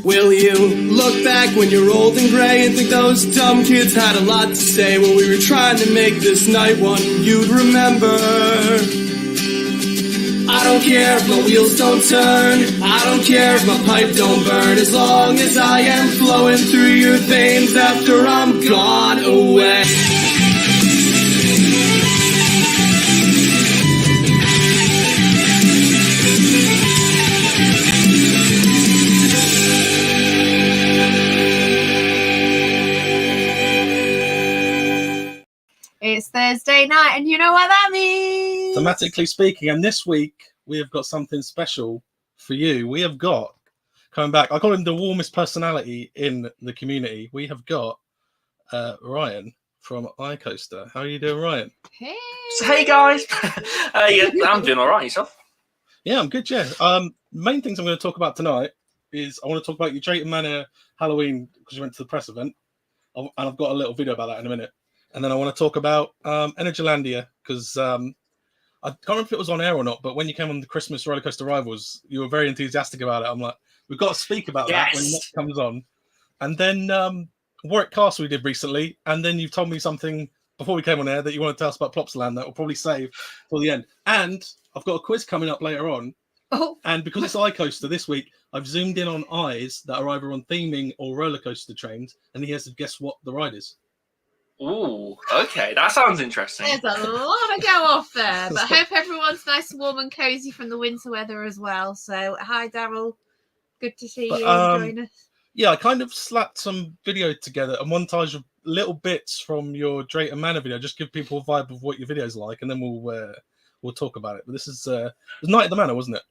Will you look back when you're old and grey and think those dumb kids had a lot to say when we were trying to make this night one you'd remember? I don't care if my wheels don't turn, I don't care if my pipe don't burn, as long as I am flowing through your veins after I'm gone away. It's Thursday night, and you know what that means. Thematically speaking, and this week we have got something special for you. We have got, coming back, I call him the warmest personality in the community. We have got Ryan from iCoaster. How are you doing, Ryan? Hey guys. Yeah, I'm doing all right. Yourself? Yeah, I'm good, yeah. Main things I'm going to talk about tonight is I want to talk about your Drayton Manor Halloween, because you went to the press event. And I've got a little video about that in a minute. And then I want to talk about Energylandia, because I can't remember if it was on air or not, but when you came on the Christmas Roller Coaster Rivals, you were very enthusiastic about it. I'm like, we've got to speak about that when that comes on. And then Warwick Castle we did recently, and then you've told me something before we came on air that you want to tell us about Plopsaland that we'll probably save till the end. And I've got a quiz coming up later on. Oh. And because it's iCoaster this week, I've zoomed in on eyes that are either on theming or roller coaster trains, and he has to guess what the ride is. Ooh, okay, that sounds interesting. There's a lot to go off there, but I hope everyone's nice and warm and cozy from the winter weather as well. So, hi, Daryl. Good to see you join us. Yeah, I kind of slapped some video together, a montage of little bits from your Drayton Manor video, just give people a vibe of what your video's like, and then we'll talk about it. But this is it was Night at the Manor, wasn't it?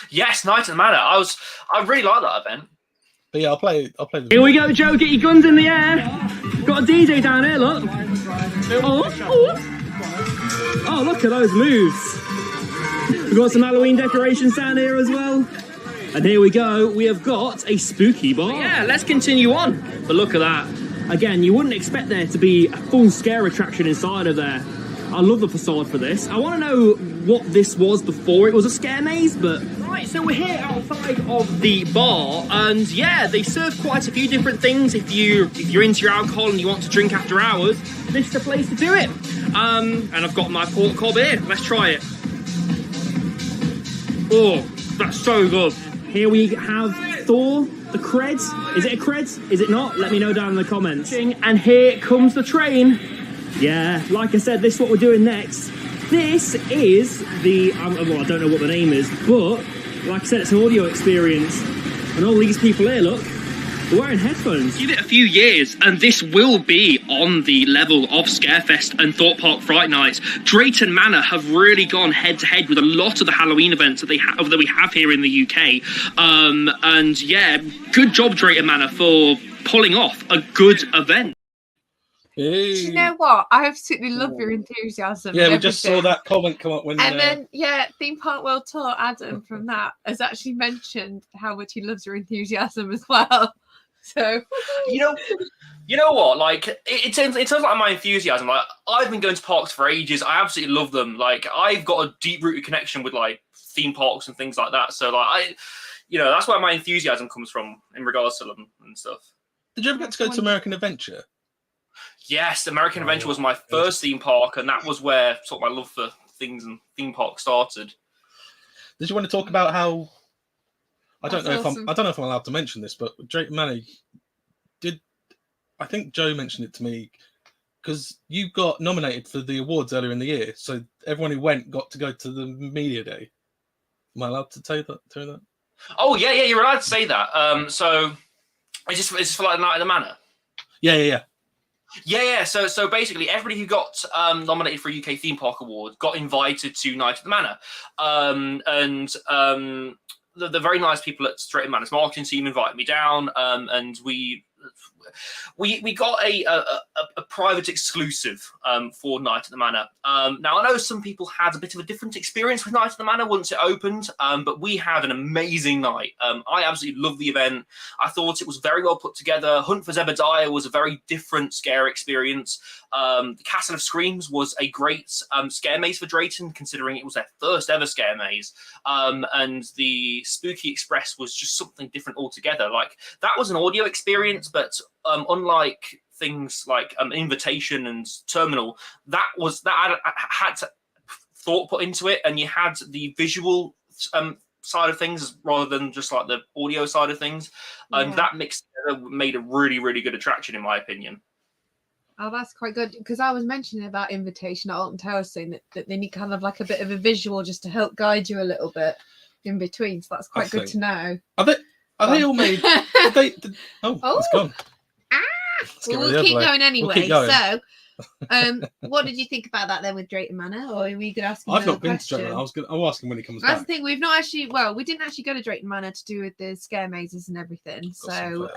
Yes, Night at the Manor. I really like that event. But yeah, I'll play the Here we go, Joe. Get your guns in the air. Got a DJ down here, look. Oh, look at those moves. We've got some Halloween decorations down here as well. And here we go. We have got a spooky bar. Yeah, let's continue on. But look at that. Again, you wouldn't expect there to be a full scare attraction inside of there. I love the facade for this. I want to know what this was before it was a scare maze, but... Right, so we're here outside of the bar, and yeah, they serve quite a few different things. If you're into your alcohol and you want to drink after hours, this is the place to do it. And I've got my pork cob here. Let's try it. Oh, that's so good. Here we have Thor, the Creds. Is it a Creds? Is it not? Let me know down in the comments. And here comes the train. Yeah, like I said, this is what we're doing next. This is the, well, I don't know what the name is, but like I said, it's an audio experience. And all these people here, look, they're wearing headphones. Give it a few years, and this will be on the level of Scarefest and Thorpe Park Fright Nights. Drayton Manor have really gone head-to-head with a lot of the Halloween events that we have here in the UK. And yeah, good job, Drayton Manor, for pulling off a good event. Hey. Do you know what? I absolutely love your enthusiasm. Yeah, we just saw that comment come up when... And then, yeah, Theme Park World Tour, Adam from that, has actually mentioned how much he loves your enthusiasm as well. So... You know what? Like, it sounds like my enthusiasm. Like, I've been going to parks for ages. I absolutely love them. Like, I've got a deep-rooted connection with, like, theme parks and things like that. So, like, that's where my enthusiasm comes from in regards to them and stuff. Did you ever get to go to American Adventure? Yes, American Adventure was my first theme park, and that was where sort of my love for things and theme parks started. Did you want to talk about how? I don't know awesome. if I'm allowed to mention this, but Drayton Manor I think Joe mentioned it to me because you got nominated for the awards earlier in the year, so everyone who went got to go to the media day. Am I allowed to tell you that? Oh yeah, you're allowed to say that. So it's just for like the Night at the Manor. Yeah. Yeah. So basically, everybody who got nominated for a UK Theme Park Award got invited to Night at the Manor. The very nice people at Drayton Manor's marketing team invited me down, and we got a private exclusive for Night at the Manor. Now, I know some people had a bit of a different experience with Night at the Manor once it opened, but we had an amazing night. I absolutely loved the event. I thought it was very well put together. Hunt for Zebediah was a very different scare experience. The Castle of Screams was a great scare maze for Drayton, considering it was their first ever scare maze. And the Spooky Express was just something different altogether. Like, that was an audio experience, but unlike things like Invitation and Terminal, that had thought put into it, and you had the visual side of things rather than just like the audio side of things, and that mixed together made a really, really good attraction, in my opinion. Oh, that's quite good, because I was mentioning about Invitation at Alton Towers, saying that they need kind of like a bit of a visual just to help guide you a little bit in between. So that's quite good to know. Are they all made? It's gone. We'll keep going anyway. We'll keep going. So, what did you think about that then with Drayton Manor, or are we going to ask him? I've not been to Drayton Manor. I'll ask him when he comes back. That's the thing. We've not actually. Well, we didn't actually go to Drayton Manor to do with the scare mazes and everything. So,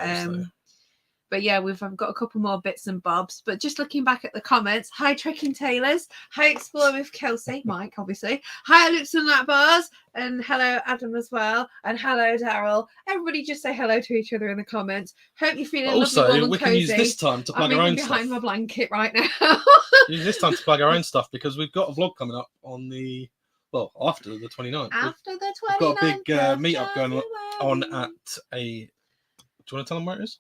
but yeah, we've got a couple more bits and bobs. But just looking back at the comments, hi Trekking Tailors, hi Explore with Kelsey, Mike, obviously, hi Loops and Lap Bars, and hello Adam as well, and hello Daryl. Everybody just say hello to each other in the comments. Hope you're feeling also, lovely, warm, we and can cozy. use this time to plug our own stuff. Behind my blanket right now. Use this time to plug our own stuff, because we've got a vlog coming up on after the 29th. After the 29th. We've got a big meetup going on at a. Do you want to tell them where it is?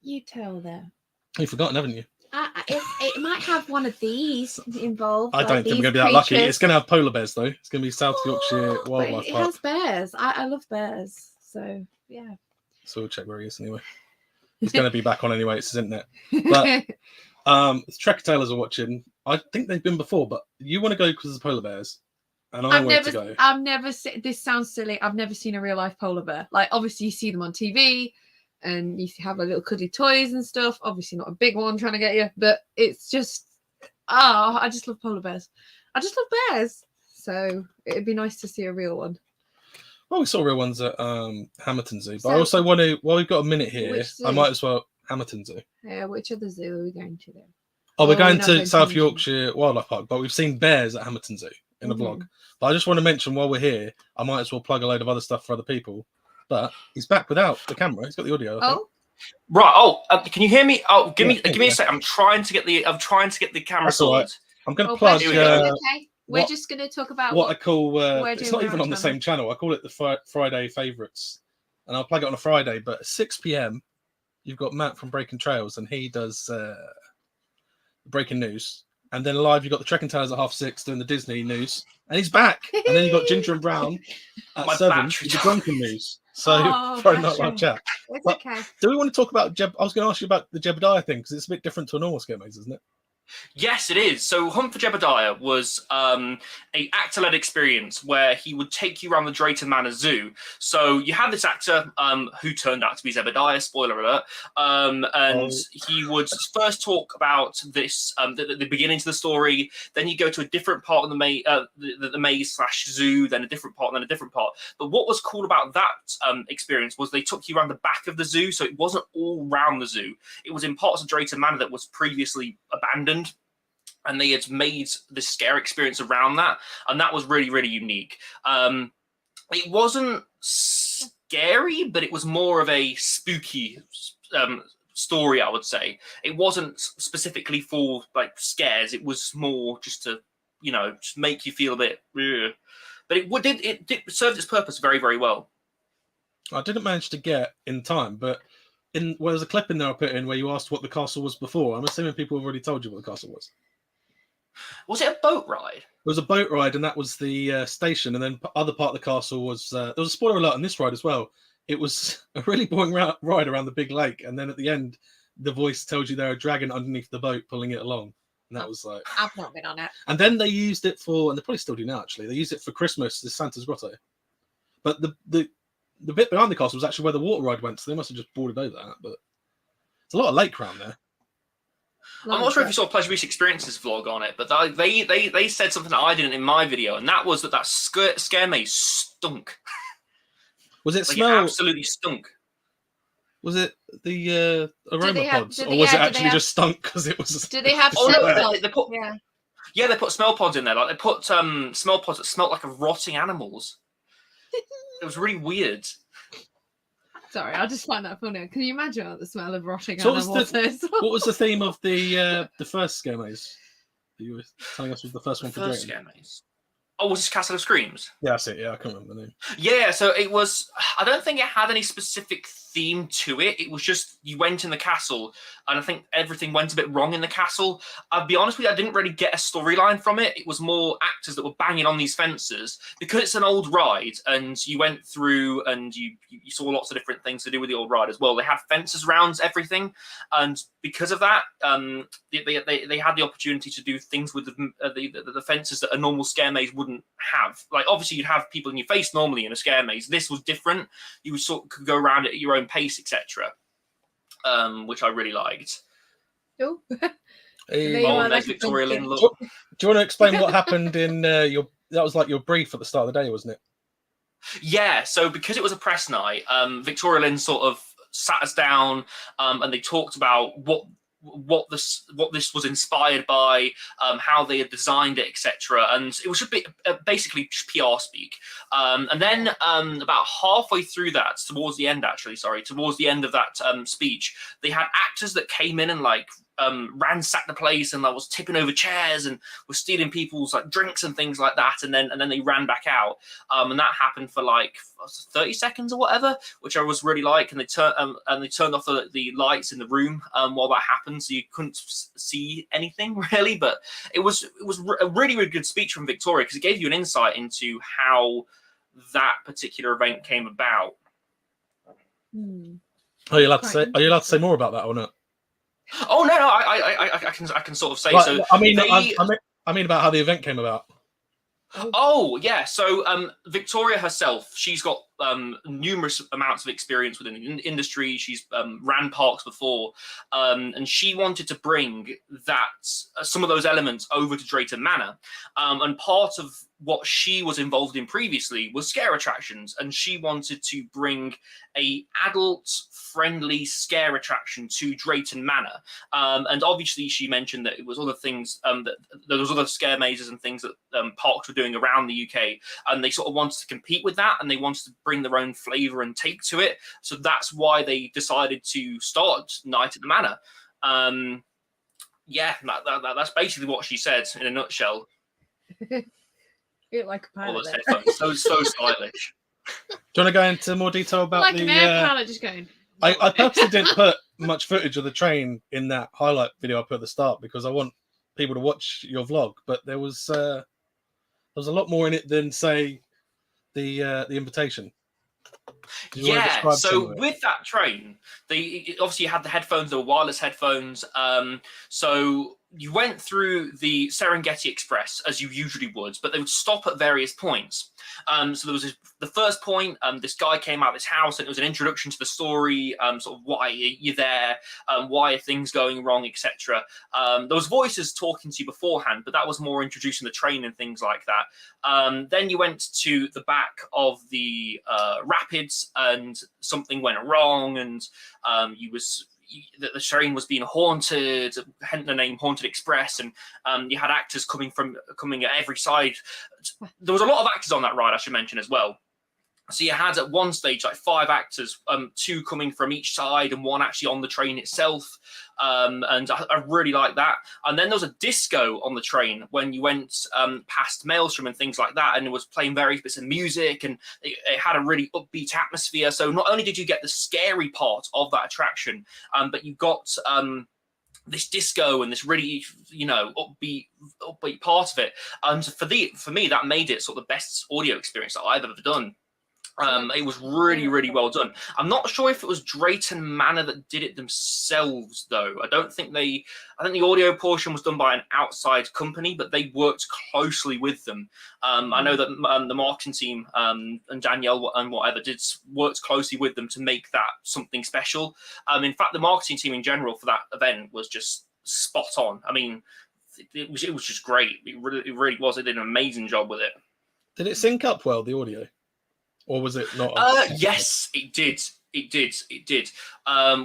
You tell them. You've forgotten, haven't you? It might have one of these involved. I don't think we're going to be that lucky. It's going to have polar bears, though. It's going to be South Yorkshire Wildlife Park. It has bears. I love bears. So, yeah. So we'll check where he is anyway. He's going to be back on anyway. It's his internet. But Trekker Tailors are watching. I think they've been before, but you want to go because of polar bears. And I want to go. I've never seen, this sounds silly, I've never seen a real life polar bear. Like, obviously you see them on TV, and you have a little cuddly toys and stuff. Obviously not a big one trying to get you, but it's just, I just love polar bears. I just love bears. So it'd be nice to see a real one. Well, we saw real ones at Hamerton Zoo, but I also want to, while we've got a minute here, I might as well, Hamerton Zoo. Yeah, which other zoo are we going to then? Oh, we're going to South Yorkshire Wildlife Park, but we've seen bears at Hamerton Zoo in the vlog. But I just want to mention, while we're here, I might as well plug a load of other stuff for other people. But he's back without the camera. He's got the audio. Right. Oh, can you hear me? Oh, give me a sec. I'm trying to get the camera sorted. Right. I'm going to plug. Okay. We're just going to talk about what I call. It's not even on the same channel. I call it the Friday Favourites, and I'll plug it on a Friday. But at 6 p.m, you've got Matt from Breaking Trails, and he does breaking news. And then live, you've got the Trekking Tailors at 6:30 doing the Disney news, and he's back. And then you've got Ginger and Brown at 7 with the drunken news. So Friday Night Live chat. It's okay. Do we want to talk about I was going to ask you about the Jebediah thing, because it's a bit different to a normal scare maze, isn't it? Yes, it is. So Hunt for Jebediah was a actor-led experience where he would take you around the Drayton Manor Zoo. So you had this actor who turned out to be Zebediah, spoiler alert, and he would first talk about this, the beginning to the story. Then you go to a different part of the maze/zoo, then a different part, and then a different part. But what was cool about that experience was they took you around the back of the zoo, so it wasn't all around the zoo. It was in parts of Drayton Manor that was previously abandoned. And they had made the scare experience around that. And that was really, really unique. It wasn't scary, but it was more of a spooky story, I would say. It wasn't specifically for like scares. It was more just to, just make you feel a bit. Ugh. But it served its purpose very, very well. I didn't manage to get in time, but there's a clip in there I put in where you asked what the castle was before. I'm assuming people have already told you what the castle was. Was it a boat ride? It was a boat ride, and that was the station. And then other part of the castle was there was a spoiler alert on this ride as well. It was a really boring ride around the big lake, and then at the end, the voice tells you there are a dragon underneath the boat pulling it along, and that was like. I've not been on it. And then they used it for, and they probably still do now. Actually, they used it for Christmas, the Santa's Grotto. But the bit behind the castle was actually where the water ride went, so they must have just boarded over that. But it's a lot of lake around there. I'm not sure if you saw Pleasure Beach Experiences vlog on it, but they said something that I didn't in my video, and that was that scare maze stunk. Was it like smell? It absolutely stunk. Was it the aroma they have- pods, did or they- was it yeah, did they actually have- just stunk because it was? Do they have Oh no, scent? like, they put Yeah. they put smell pods in there. Like they put smell pods that smelled like of rotting animals. It was really weird. Sorry, I just find that funny. Can you imagine what the smell of rotting So what animals is? What was the theme of the first scare maze that you were telling us was the first one for First Drayton? scare maze. Oh, was this Castle of Screams? Yeah, that's it. Yeah, I can't remember the name. Yeah, so it was. I don't think it had any specific theme to it. It was just you went in the castle, and I think everything went a bit wrong in the castle. I'll be honest with you, I didn't really get a storyline from it. It was more actors that were banging on these fences because it's an old ride, and you went through and you saw lots of different things to do with the old ride as well. They had fences around everything, and because of that, they had the opportunity to do things with the fences that a normal scare maze wouldn't have. Like obviously you'd have people in your face normally in a scare maze. This was different. You would could go around it at your own pace, etc. Which I really liked. Oh. Hey, Oh, are and there's like Victoria thinking. Lynn. Look. do you want to explain what happened in your? That was like your brief at the start of the day, wasn't it? Yeah, so because it was a press night, Victoria Lynn sort of sat us down and they talked about what this was inspired by, how they had designed it, etc. And it was a bit basically PR speak. And then about halfway through that, towards the end of that speech, they had actors that came in and like ransacked the place and was tipping over chairs and was stealing people's like drinks and things like that, and then they ran back out, and that happened for like 30 seconds or whatever, which I was really like. And they turned off the lights in the room while that happened, so you couldn't see anything really. But it was a really, really good speech from Victoria because it gave you an insight into how that particular event came about. Are you allowed to say more about that or not? Oh no, I can sort of say Right, so. I mean about how the event came about. Oh yeah, so Victoria herself, she's got numerous amounts of experience within the industry. She's ran parks before, and she wanted to bring that some of those elements over to Drayton Manor. And part of what she was involved in previously was scare attractions, and she wanted to bring a adult-friendly scare attraction to Drayton Manor. And obviously, she mentioned that it was other things that there was other scare mazes and things that parks were doing around the UK, and they sort of wanted to compete with that, and they wanted to bring their own flavour and take to it. So that's why they decided to start Night at the Manor. Yeah, that's basically what she said in a nutshell. Feel like a All pilot. those headphones, so stylish. Do you want to go into more detail about Like the? an air pilot just going. I purposely didn't put much footage of the train in that highlight video I put at the start because I want people to watch your vlog. But there was a lot more in it than say the invitation. Yeah, so with that train, they obviously had the headphones, they were wireless headphones. So you went through the Serengeti Express as you usually would, but they would stop at various points. So there was the first point, this guy came out of his house and it was an introduction to the story, sort of why you're there, why are things going wrong, etc. There was voices talking to you beforehand, but that was more introducing the train and things like that. Then you went to the back of the rapids and something went wrong, and the train was being haunted, hence the name Haunted Express, and you had actors coming at every side. There was a lot of actors on that ride, I should mention as well. So you had at one stage like 5 actors, 2 coming from each side and 1 actually on the train itself. And I really like that. And then there was a disco on the train when you went past Maelstrom and things like that, and it was playing various bits of music, and it had a really upbeat atmosphere. So not only did you get the scary part of that attraction, but you got this disco and this really, upbeat part of it. And for me, that made it sort of the best audio experience that I've ever done. It was really, really well done. I'm not sure if it was Drayton Manor that did it themselves, though. I think the audio portion was done by an outside company, but they worked closely with them. I know that the marketing team and Danielle and whatever worked closely with them to make that something special. In fact, the marketing team in general for that event was just spot on. I mean, it was just great. It really was. They did an amazing job with it. Did it sync up well, the audio? Or was it not? Yes, it did. It did.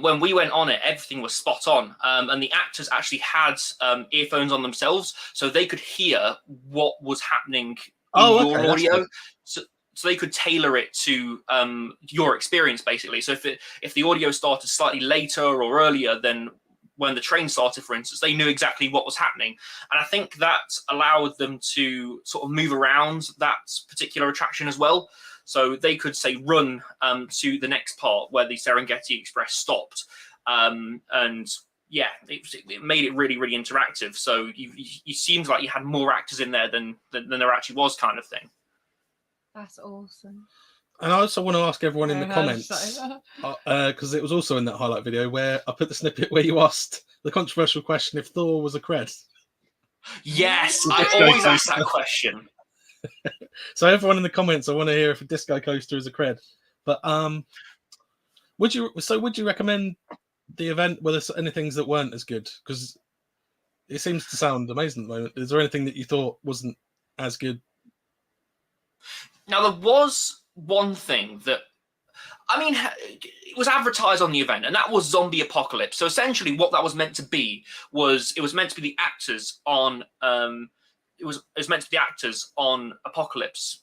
When we went on it, everything was spot on, and the actors actually had earphones on themselves, so they could hear what was happening in your audio. So they could tailor it to your experience, basically. So if the audio started slightly later or earlier than when the train started, for instance, they knew exactly what was happening. And I think that allowed them to sort of move around that particular attraction as well. So they could say run to the next part where the Serengeti Express stopped. And yeah, it made it really, really interactive. So you seemed like you had more actors in there than there actually was, kind of thing. That's awesome. And I also want to ask everyone in the comments, because it was also in that highlight video where I put the snippet where you asked the controversial question if Thor was a cred. Yes, I always ask that question. So everyone in the comments, I want to hear if a disco coaster is a cred. But would you recommend the event where there's any things that weren't as good? Because it seems to sound amazing at the moment. Is there anything that you thought wasn't as good? Now, there was one thing that, I mean, it was advertised on the event, and that was Zombie Apocalypse. So essentially what that was meant to be was, it was meant to be the actors on, it was meant to be the actors on Apocalypse,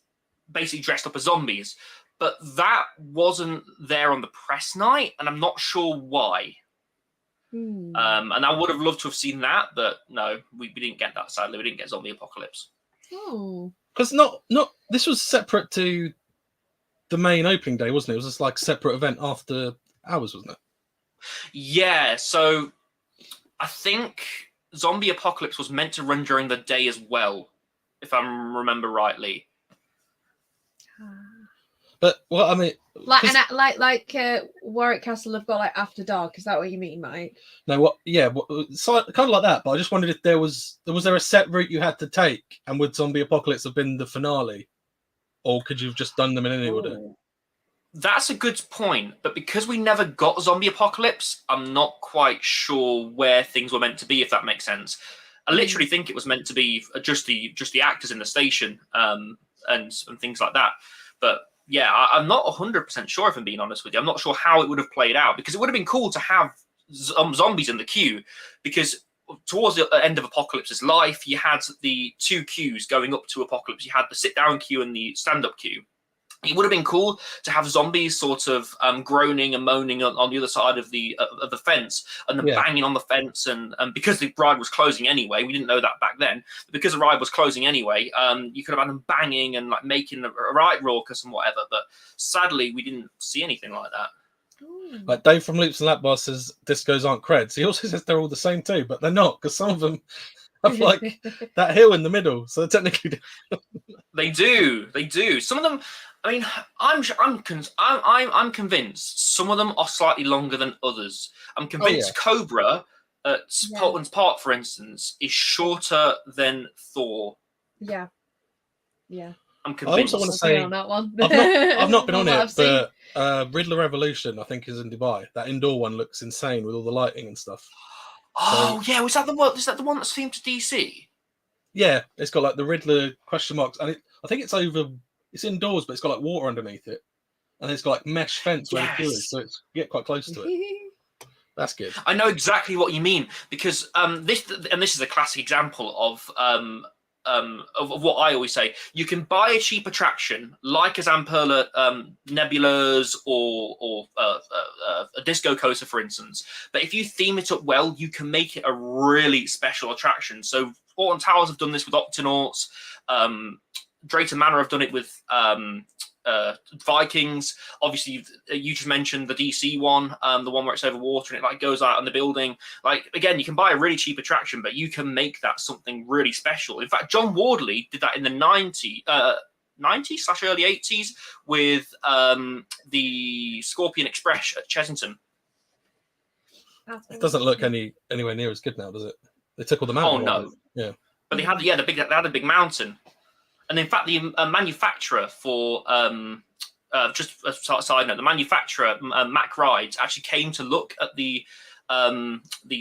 basically dressed up as zombies. But that wasn't there on the press night, and I'm not sure why. And I would have loved to have seen that, but no, we didn't get that, sadly. We didn't get Zombie Apocalypse. Oh. Because this was separate to the main opening day, wasn't it? It was just like a separate event after hours, wasn't it? Yeah, so I think Zombie Apocalypse was meant to run during the day as well, if I remember rightly. But well, I mean, like Warwick Castle have got like After Dark. Is that what you mean, Mike? No, what? Yeah, so kind of like that. But I just wondered if there was a set route you had to take, and would Zombie Apocalypse have been the finale, or could you have just done them in any order? That's a good point, but because we never got Zombie Apocalypse, I'm not quite sure where things were meant to be, if that makes sense. I literally think it was meant to be just the actors in the station, and things like that. But yeah, I'm not 100% sure, if I'm being honest with you. I'm not sure how it would have played out, because it would have been cool to have zombies in the queue, because towards the end of Apocalypse's life, you had the two queues going up to Apocalypse. You had the sit-down queue and the stand-up queue. It would have been cool to have zombies sort of groaning and moaning on the other side of the fence, and then banging on the fence. And because the ride was closing anyway, we didn't know that back then. But because the ride was closing anyway, you could have had them banging and like making a right raucous and whatever. But sadly, we didn't see anything like that. Like Dave from Loops and Lap Bar says, discos aren't creds. He also says they're all the same too, but they're not, because some of them have like that hill in the middle. So technically, they do. Some of them. I mean, I'm convinced some of them are slightly longer than others. I'm convinced Cobra at Portland's Park, for instance, is shorter than Thor. Yeah. I'm convinced. I also want to say on that one. I've not been on it, but Riddler Revolution, I think, is in Dubai. That indoor one looks insane with all the lighting and stuff. Oh yeah, was that the one? Is that the one that's themed to DC? Yeah, it's got like the Riddler question marks, and I think it's over. It's indoors, but it's got like water underneath it, and it's got like mesh fence where the queue is, so it's get quite close to it. That's good. I know exactly what you mean, because this is a classic example of what I always say. You can buy a cheap attraction like a Zamperla Nebulas or a Disco Coaster, for instance. But if you theme it up well, you can make it a really special attraction. So Alton Towers have done this with Octonauts. Drayton Manor have done it with Vikings. Obviously, you just mentioned the DC one, the one where it's over water and it like goes out on the building. Like, again, you can buy a really cheap attraction, but you can make that something really special. In fact, John Wardley did that in the 90s/early 80s with the Scorpion Express at Chessington. It doesn't look anywhere near as good now, does it? They took all the mountain. Oh no, yeah. But they had a big mountain. And in fact, the manufacturer for just a side note, the manufacturer Mack Rides actually came to look at the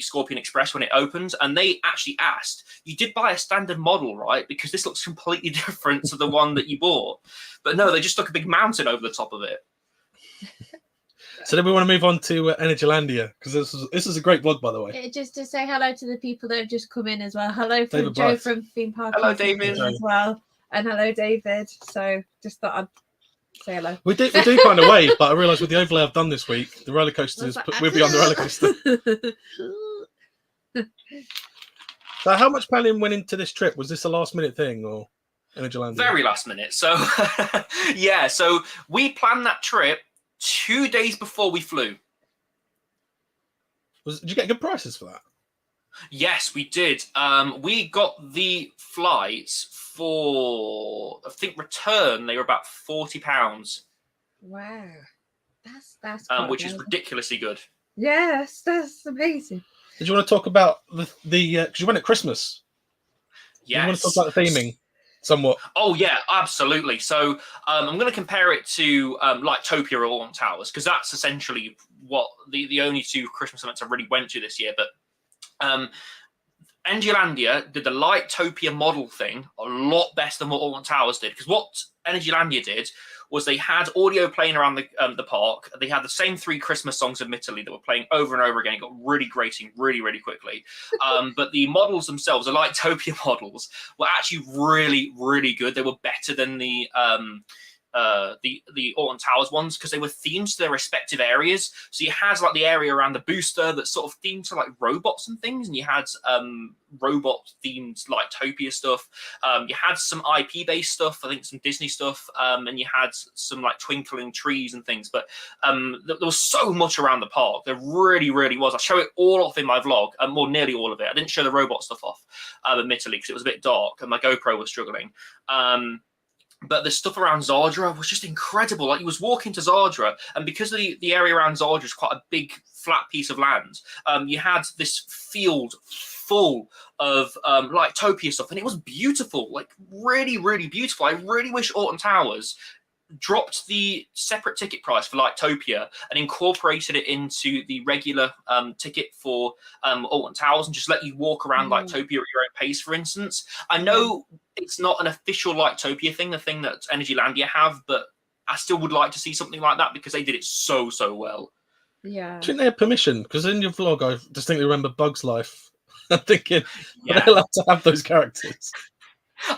Scorpion Express when it opened, and they actually asked, "You did buy a standard model, right? Because this looks completely different to the one that you bought." But no, they just took a big mountain over the top of it. So then we want to move on to Energylandia, because this is a great vlog, by the way. Just to say hello to the people that have just come in as well. Hello from David Joe Bryce. from Themeatically Hello, Speaking David. as well, and hello David. So just thought I'd say hello. We do kind of wave, but I realise with the overlay I've done this week, the roller coasters we'll be on the roller coaster. So how much planning went into this trip? Was this a last minute thing or Energylandia? Very last minute. So yeah, so we planned that trip 2 days before we flew. Did you get good prices for that? Yes, we did. We got the flights for, I think, return. They were about £40, Wow, that's which is amazing. ridiculously good. Yes, that's amazing. Did you want to talk about the because you went at Christmas? Yes. You want to talk about the theming somewhat? Oh yeah, absolutely. So I'm going to compare it to Lightopia or Alton Towers, because that's essentially what the only two Christmas events I really went to this year. But Energylandia did the Lightopia model thing a lot better than what Alton Towers did, because what Energylandia did was they had audio playing around the park. They had the same 3 Christmas songs, admittedly, that were playing over and over again. It got really grating really, really quickly. But the models themselves, the Lightopia models, were actually really, really good. They were better than the Alton Towers ones, because they were themed to their respective areas. So you had like the area around the booster that's sort of themed to like robots and things, and you had robot themed Lightopia stuff. You had some IP based stuff, I think some Disney stuff, and you had some like twinkling trees and things. But there was so much around the park. There really, really was. I show it all off in my vlog, or nearly all of it. I didn't show the robot stuff off, admittedly, because it was a bit dark and my GoPro was struggling. But the stuff around Zardra was just incredible. Like, you was walking to Zardra, and because the area around Zardra is quite a big, flat piece of land, you had this field full of Lightopia stuff, and it was beautiful, like really, really beautiful. I really wish Alton Towers dropped the separate ticket price for Lightopia and incorporated it into the regular ticket for Alton Towers, and just let you walk around Lightopia at your own pace, for instance. I know it's not an official Lightopia thing, the thing that Energylandia have, but I still would like to see something like that, because they did it so well. Yeah. Do you think they had permission? Because in your vlog, I distinctly remember Bug's Life. I'm thinking, are they allowed to have those characters?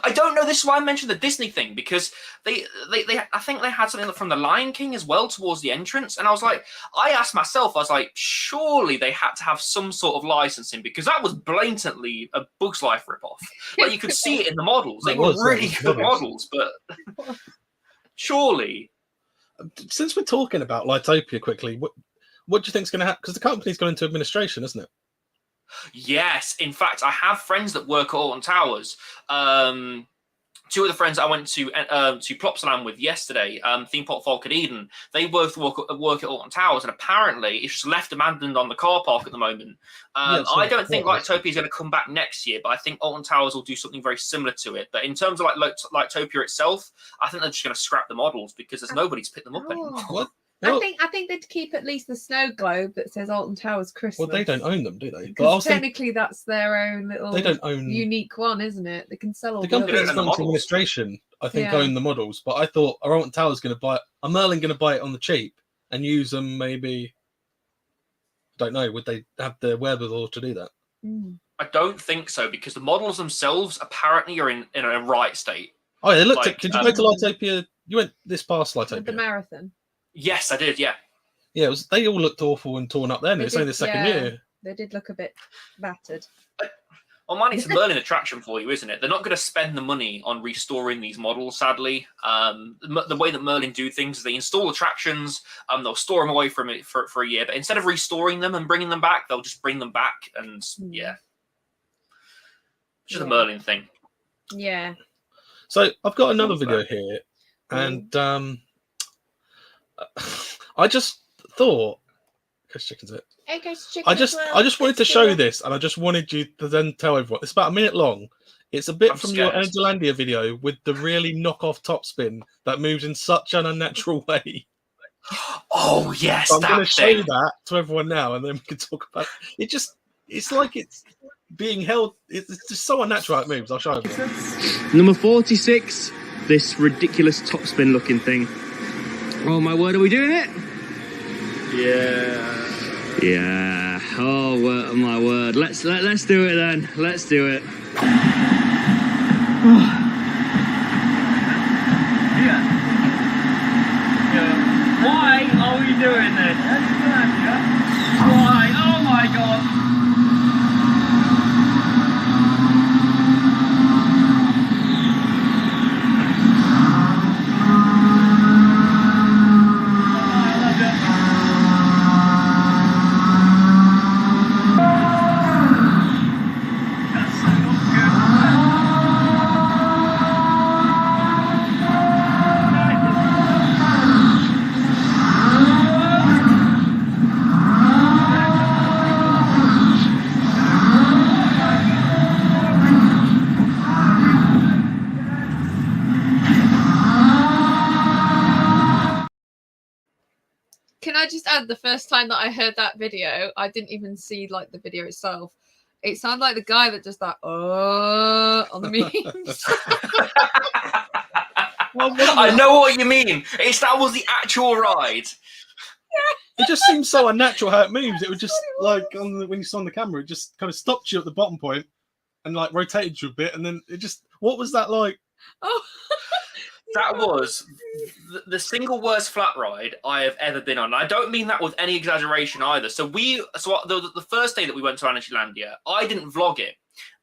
I don't know. This is why I mentioned the Disney thing, because they I think they had something from the Lion King as well towards the entrance, and I asked myself, I was like, surely they had to have some sort of licensing, because that was blatantly a Bug's Life ripoff. Like, you could see it in the models; they were really good models, but surely. Since we're talking about Lightopia quickly, what do you think is going to happen? Because the company's going into administration, isn't it? Yes, in fact, I have friends that work at Alton Towers. 2 of the friends I went to Plopsaland with yesterday, Theme Park Folk at Eden, they both work at Alton Towers, and apparently it's just left abandoned on the car park at the moment. I don't think Lightopia is going to come back next year, but I think Alton Towers will do something very similar to it. But in terms of Lightopia itself, I think they're just going to scrap the models, because there's nobody to pick them up anymore. What? I think they'd keep at least the snow globe that says Alton Towers Christmas. Well, they don't own them, do they? Because technically that's their own little they don't own unique one, isn't it? They can sell all the company that's others. gone into administration. I think Yeah. own the models, but I thought are Alton Towers going to buy? Are Merlin going to buy it on the cheap and use them? Maybe. I don't know. Would they have the wherewithal to do that? I don't think so, because the models themselves apparently are in a right state. Oh, yeah, they looked. Like, Did you go to Lightopia? You went this past Lightopia. The marathon. Yes, I did. Yeah. Yeah, they all looked awful and torn up then. They It's only did, the second yeah. year. They did look a bit battered. Well, man, it's a Merlin attraction for you, isn't it? They're not going to spend the money on restoring these models, sadly. The way that Merlin do things is they install attractions, they'll store them away from it for a year, but instead of restoring them and bringing them back, they'll just bring them back, and yeah. It's just a Merlin thing. Yeah. So I've got another video here, and I just thought, because chicken's it. I just wanted to show this, and I just wanted you to then tell everyone. It's about a minute long. It's a bit from your Energylandia video with the really knockoff top spin that moves in such an unnatural way. Oh yes, So I'm going to show that to everyone now, and then we can talk about it. It's like it's being held. It's just so unnatural how it moves. I'll show you. Number 46, this ridiculous top spin looking thing. Oh my word, are we doing it? Yeah. Oh, my word. Let's do it then. Let's do it. Why are we doing this? Why? Oh my god. Can I just add, the first time that I heard that video, I didn't even see like the video itself. It sounded like the guy that does that on the memes. I know what you mean. That was the actual ride. It just seems so unnatural how it moves. It would just like when you saw on the camera, it just kind of stopped you at the bottom point and like rotated you a bit, and then it just. What was that like? Oh. That was the single worst flat ride I have ever been on. I don't mean that with any exaggeration either. So the first day that we went to Energylandia, I didn't vlog it,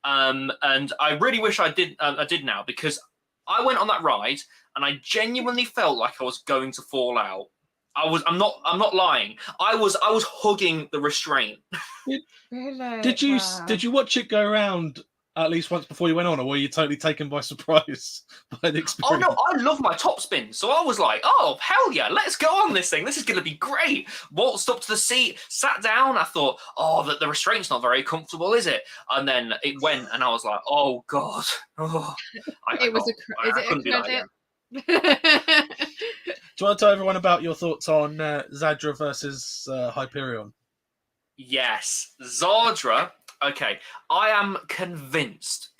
and I really wish I did. I did now, because I went on that ride and I genuinely felt like I was going to fall out. I'm not lying. I was hugging the restraint. Really? Did you watch it go around at least once before you went on, or were you totally taken by surprise by the experience? Oh no, I love my top spin, so I was like, oh hell yeah, let's go on this thing. This is going to be great. Waltzed up to the seat, sat down. I thought, oh, the restraint's not very comfortable, is it? And then it went, and I was like, oh god, oh. Is it a credit? Do you want to tell everyone about your thoughts on Zadra versus Hyperion? Yes, Zadra. Okay, I am convinced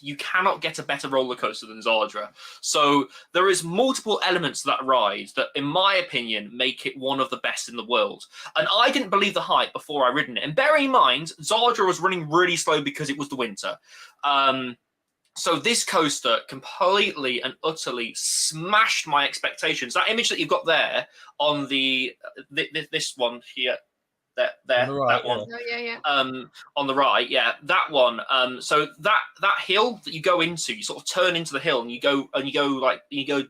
you cannot get a better roller coaster than Zadra. So there is multiple elements to that ride that, in my opinion, make it one of the best in the world. And I didn't believe the hype before I ridden it. And bearing in mind, Zadra was running really slow because it was the winter. So this coaster completely and utterly smashed my expectations. That image that you've got there on this one here. There, on the right, that one. Yeah. On the right, yeah, that one. So that hill that you go into, you sort of turn into the hill and you go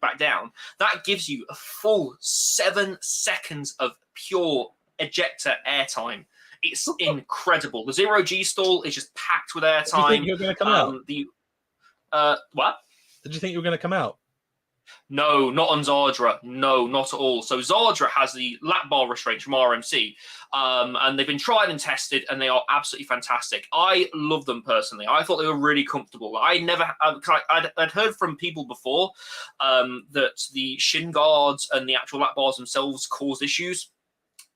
back down. That gives you a full 7 seconds of pure ejector airtime. It's incredible. The 0G stall is just packed with airtime. Did you think you were going to come out? What? Did you think you were going to come out? No, not on Zadra. No, not at all. So Zadra has the lap bar restraints from RMC, and they've been tried and tested, and they are absolutely fantastic. I love them personally. I thought they were really comfortable. I never, I'd heard from people before that the shin guards and the actual lap bars themselves caused issues.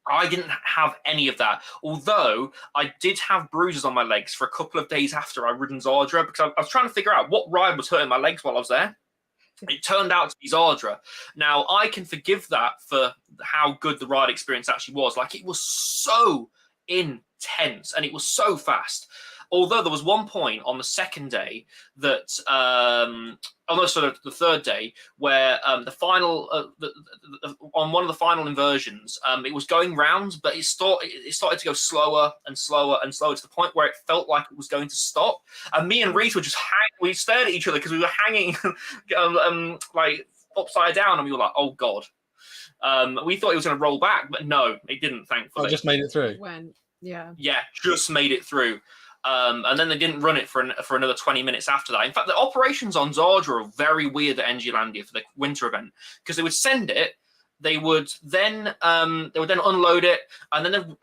I didn't have any of that, although I did have bruises on my legs for a couple of days after I ridden Zadra, because I was trying to figure out what ride was hurting my legs while I was there. It turned out to be Zadra. Now, I can forgive that for how good the ride experience actually was. Like, it was so intense and it was so fast. Although there was one point on the second day that, almost sort of the third day, where the final, on one of the final inversions, it was going round, but it started to go slower and slower and slower to the point where it felt like it was going to stop. And me and Reese were just we stared at each other because we were hanging like upside down, and we were like, oh God. We thought it was going to roll back, but no, it didn't, thankfully. I just made it through. Yeah, just made it through. And then they didn't run it for another 20 minutes after that. In fact, the operations on Zadra are very weird at Energylandia for the winter event, because they would send it, they would then unload it, and then they'd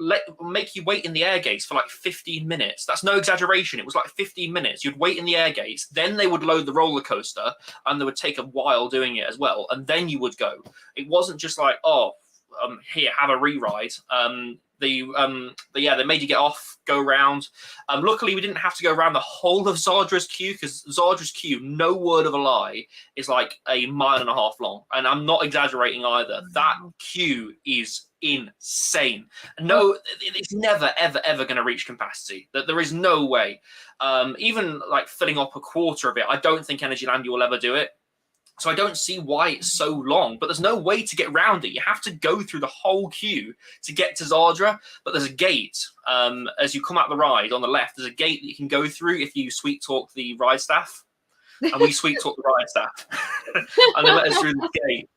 make you wait in the air gates for like 15 minutes. That's no exaggeration. It was like 15 minutes. You'd wait in the air gates, then they would load the roller coaster, and they would take a while doing it as well, and then you would go. It wasn't just like, oh, here, have a re-ride. They made you get off, go around. Luckily, we didn't have to go around the whole of Zardra's queue, because Zardra's queue, no word of a lie, is like 1.5 miles long. And I'm not exaggerating either. That queue is insane. No, it's never, ever, ever going to reach capacity. That there is no way. Even like filling up a quarter of it, I don't think Energylandia will ever do it. So I don't see why it's so long, but there's no way to get around it. You have to go through the whole queue to get to Zardra, but there's a gate. As you come out the ride on the left, there's a gate that you can go through if you sweet talk the ride staff. And we sweet talk the ride staff. And they let us through the gate.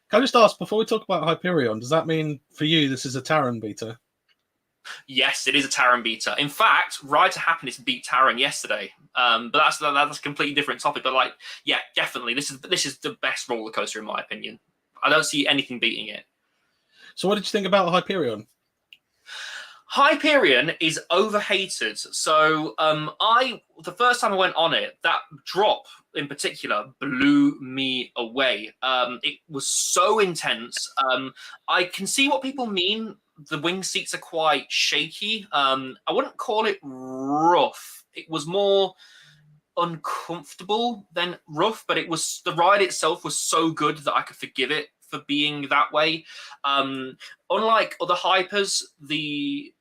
Can I just ask, before we talk about Hyperion, does that mean for you this is a Terran beta? Yes, it is a Terran beta. In fact, Ride to Happiness beat Terran yesterday. But that's a completely different topic. But like, yeah, definitely, this is the best roller coaster in my opinion. I don't see anything beating it. So, what did you think about Hyperion? Hyperion is overhated. So, the first time I went on it, that drop in particular blew me away. It was so intense. I can see what people mean. The wing seats are quite shaky. I wouldn't call it rough. It was more uncomfortable than rough, but the ride itself was so good that I could forgive it for being that way. Unlike other hypers, the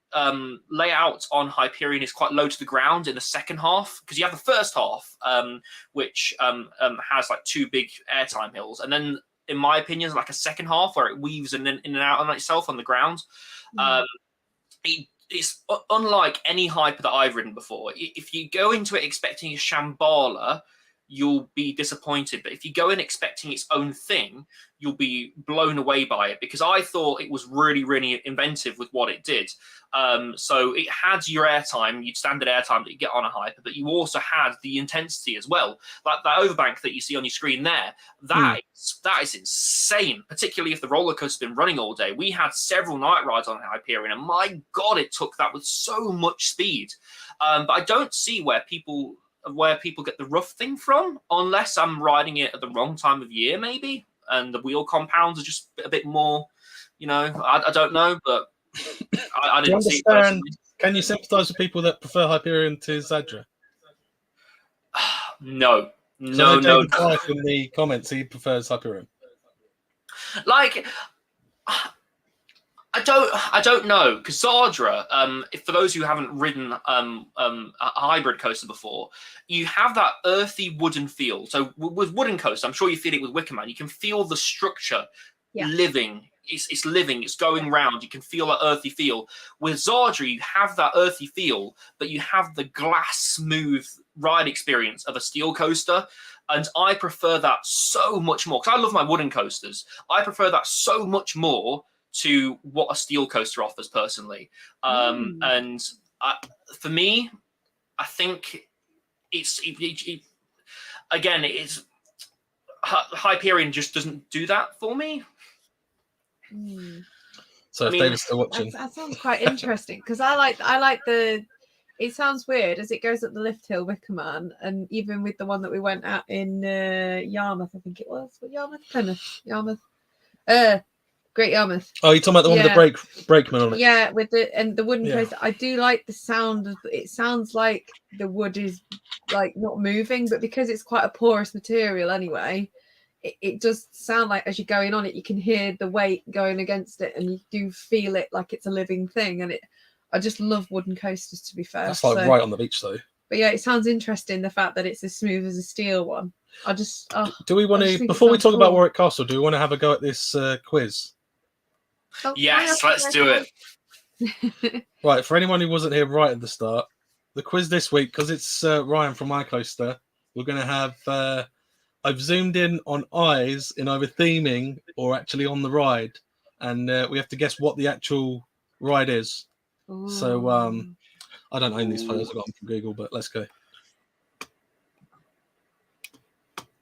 layout on Hyperion is quite low to the ground in the second half, because you have the first half, which has like 2 big airtime hills, and then in my opinion, like a second half where it weaves in and out on itself on the ground. It's unlike any hyper that I've ridden before. If you go into it expecting a Shambhala, you'll be disappointed. But if you go in expecting its own thing, you'll be blown away by it, because I thought it was really, really inventive with what it did. So it had your airtime, your standard airtime that you get on a hyper, but you also had the intensity as well. Like that overbank that you see on your screen there, that is insane, particularly if the roller coaster's been running all day. We had several night rides on Hyperion, and my God, it took that with so much speed. But I don't see where people get the rough thing from, unless I'm riding it at the wrong time of year, maybe, and the wheel compounds are just a bit more, I don't know, but I didn't see it personally. Can you sympathise with people that prefer Hyperion to Zadra? No. In the comments, he prefers Hyperion. Like, I don't know, because Zardra, for those who haven't ridden a hybrid coaster before, you have that earthy wooden feel. So with wooden coaster, I'm sure you feel it with Wickerman. You can feel the structure living. It's living. It's going round. You can feel that earthy feel. With Zardra, you have that earthy feel, but you have the glass smooth ride experience of a steel coaster. And I prefer that so much more, because I love my wooden coasters. I prefer that so much more to what a steel coaster offers personally. And for me, I think it's Hyperion just doesn't do that for me. So if David's still watching, that sounds quite interesting, because I like the. It sounds weird as it goes up the lift hill, Wickerman, and even with the one that we went at in Yarmouth, I think it was. What Yarmouth? Plymouth? Yarmouth? Great Yarmouth. Oh, you're talking about the one with the brakeman on it? Yeah, with the wooden coaster. I do like the sound of it. Sounds like the wood is like not moving, but because it's quite a porous material anyway, it does sound like as you're going on it, you can hear the weight going against it, and you do feel it like it's a living thing. And I just love wooden coasters, to be fair. That's like right on the beach, though. But yeah, it sounds interesting, the fact that it's as smooth as a steel one. Do we want to, before we talk about Warwick Castle, do we want to have a go at this quiz? Oh, yes, let's do it. Right, for anyone who wasn't here right at the start, the quiz this week, because it's Ryan from iCoaster, we're going to have, I've zoomed in on eyes in either theming or actually on the ride, and we have to guess what the actual ride is. Ooh. So I don't own these photos, I got them from Google, but let's go.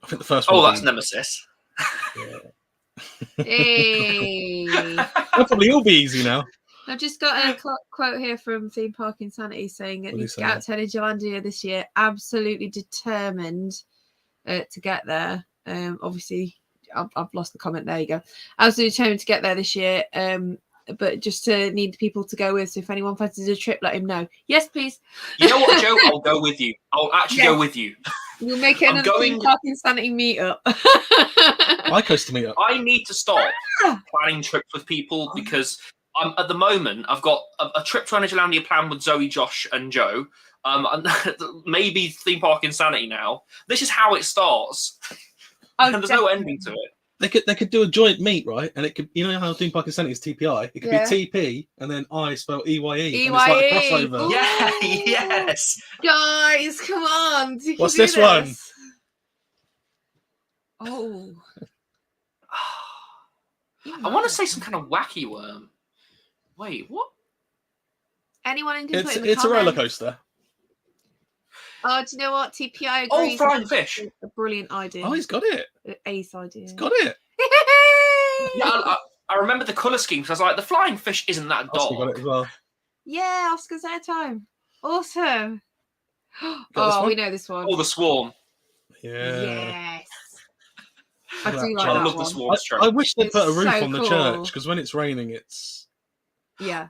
I think the first one. Oh, that's Nemesis. Yeah. Hey. They'll probably all be easy now. I've just got a quote here from Theme Park Insanity saying it needs to get out to Energylandia this year. Absolutely determined to get there. Obviously, I've lost the comment. There you go. Absolutely determined to get there this year. but just to need people to go with. So if anyone fancies a trip, let him know. Yes, please. You know what, Joe? I'll go with you. I'll actually go with you. You'll make it another theme park insanity meetup. I coast to meet up. I need to stop planning trips with people because at the moment I've got a trip to Energylandia planned with Zoe, Josh, and Joe. And maybe theme park insanity now. This is how it starts, and there's no ending to it. They could do a joint meet, right? And it could, you know how theme park insanity is TPI. It could be TP and then I spell EYE. And it's like a crossover. Yeah, yes. Guys, come on. What's this one? Oh. I want to say some kind of wacky worm. Wait, what? Anyone can put in the It's a comments. roller coaster. Oh, do you know what? TPI agrees. Oh, flying fish. A brilliant idea. Oh, he's got it. Ace idea. He's got it. Yeah, I remember the colour scheme because I was like, the flying fish isn't that dark. Oscar got it as well. Yeah, Oscar's airtime. Awesome. Got we know this one. Oh, the swarm. Yeah. Yes. I do I like I that love the one. swarm stroke. I wish they'd It's put a roof so on the cool. church because when it's raining, it's. Yeah.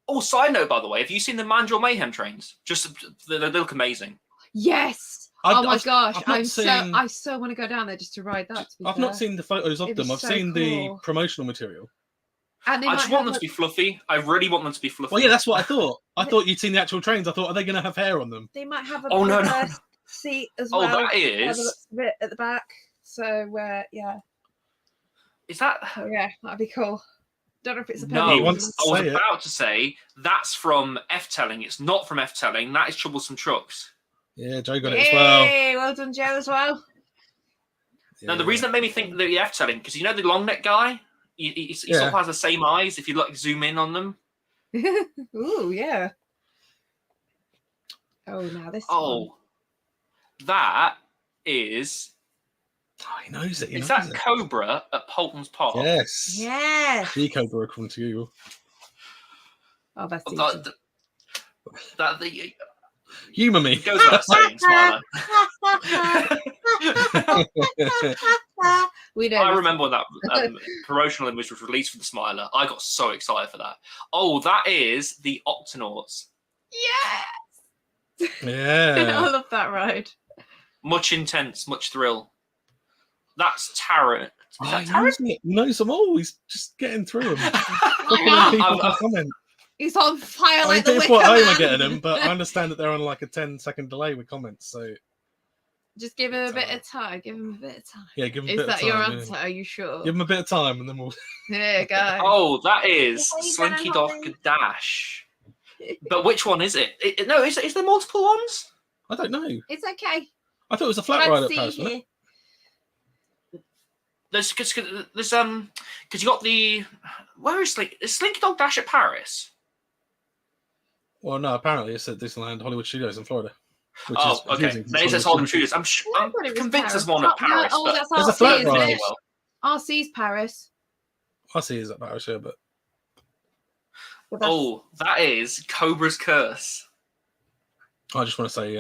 Oh, side note, by the way, have you seen the Mandrill Mayhem trains? Just they look amazing. Yes. I've- Oh my I've- gosh. I've not seen- I so want to go down there just to ride that. To be I've fair. not seen the photos of It them. was I've so seen the cool. promotional material. And they I just might want have them to be fluffy. I really want them to be fluffy. Well, yeah, that's what I thought. I thought you'd seen the actual trains. I thought, are they going to have hair on them? They might have a Oh, no, no. reverse seat as Oh, well. that is. A bit at the back. So yeah. Is that? Oh yeah, that'd be cool. Don't know if it's a No, He permanent wants one. to I was say it. about to say that's from F-Telling. It's not from F-Telling. That is Troublesome Trucks. Yeah, Joe got it as well. Yay, well done, Joe, as well. Now, the reason that made me think that the F-Telling, because you know the long neck guy? He sort of has the same eyes if you like zoom in on them. Ooh, yeah. Oh, now this one. Oh, that is. Oh, he knows it. He Is knows that it. Cobra at Polton's Park? Yes. Yes. The Cobra according to you. Oh, that's easy. The Humour me. it goes without saying, Smiler. We know. I this. remember when that promotional image was released for the Smiler. I got so excited for that. Oh, that is the Octonauts. Yeah. Yeah. I love that ride. Much intense, much thrill. That's Tarot. Is Oh, that he Tarot? knows it. He knows them all. He's just getting through them. Looking at people to comment. He's on fire I like don't the know Wicker what home Man. are getting them, but I understand that they're on like a 10-second delay with comments. So Just give him a bit of time. Give him a bit of time. yeah, give them a Is bit that of time. your yeah. answer? Are you sure? Give them a bit of time, and then we'll. There you go. Oh, that is What are you Slinky doing, Dog Holly? Dash. But which one is it? No, is there multiple ones? I don't know. It's okay. I thought it was a flat Let's ride at see Paris, wasn't here. it? There's because you got the where is Slinky Dog Dash at Paris? Well, no. Apparently, it's at Disneyland Hollywood Studios in Florida. Which Oh, is okay. confusing 'cause There is it's Hollywood Studios. Studios. I I'm thought it was convinced there's Paris. one at Oh, no, Paris. oh, but that's There's a RC, flat isn't ride. it? RC's Paris. I see is at Paris, yeah, but But that's- Oh, that is Cobra's Curse. I just want to say,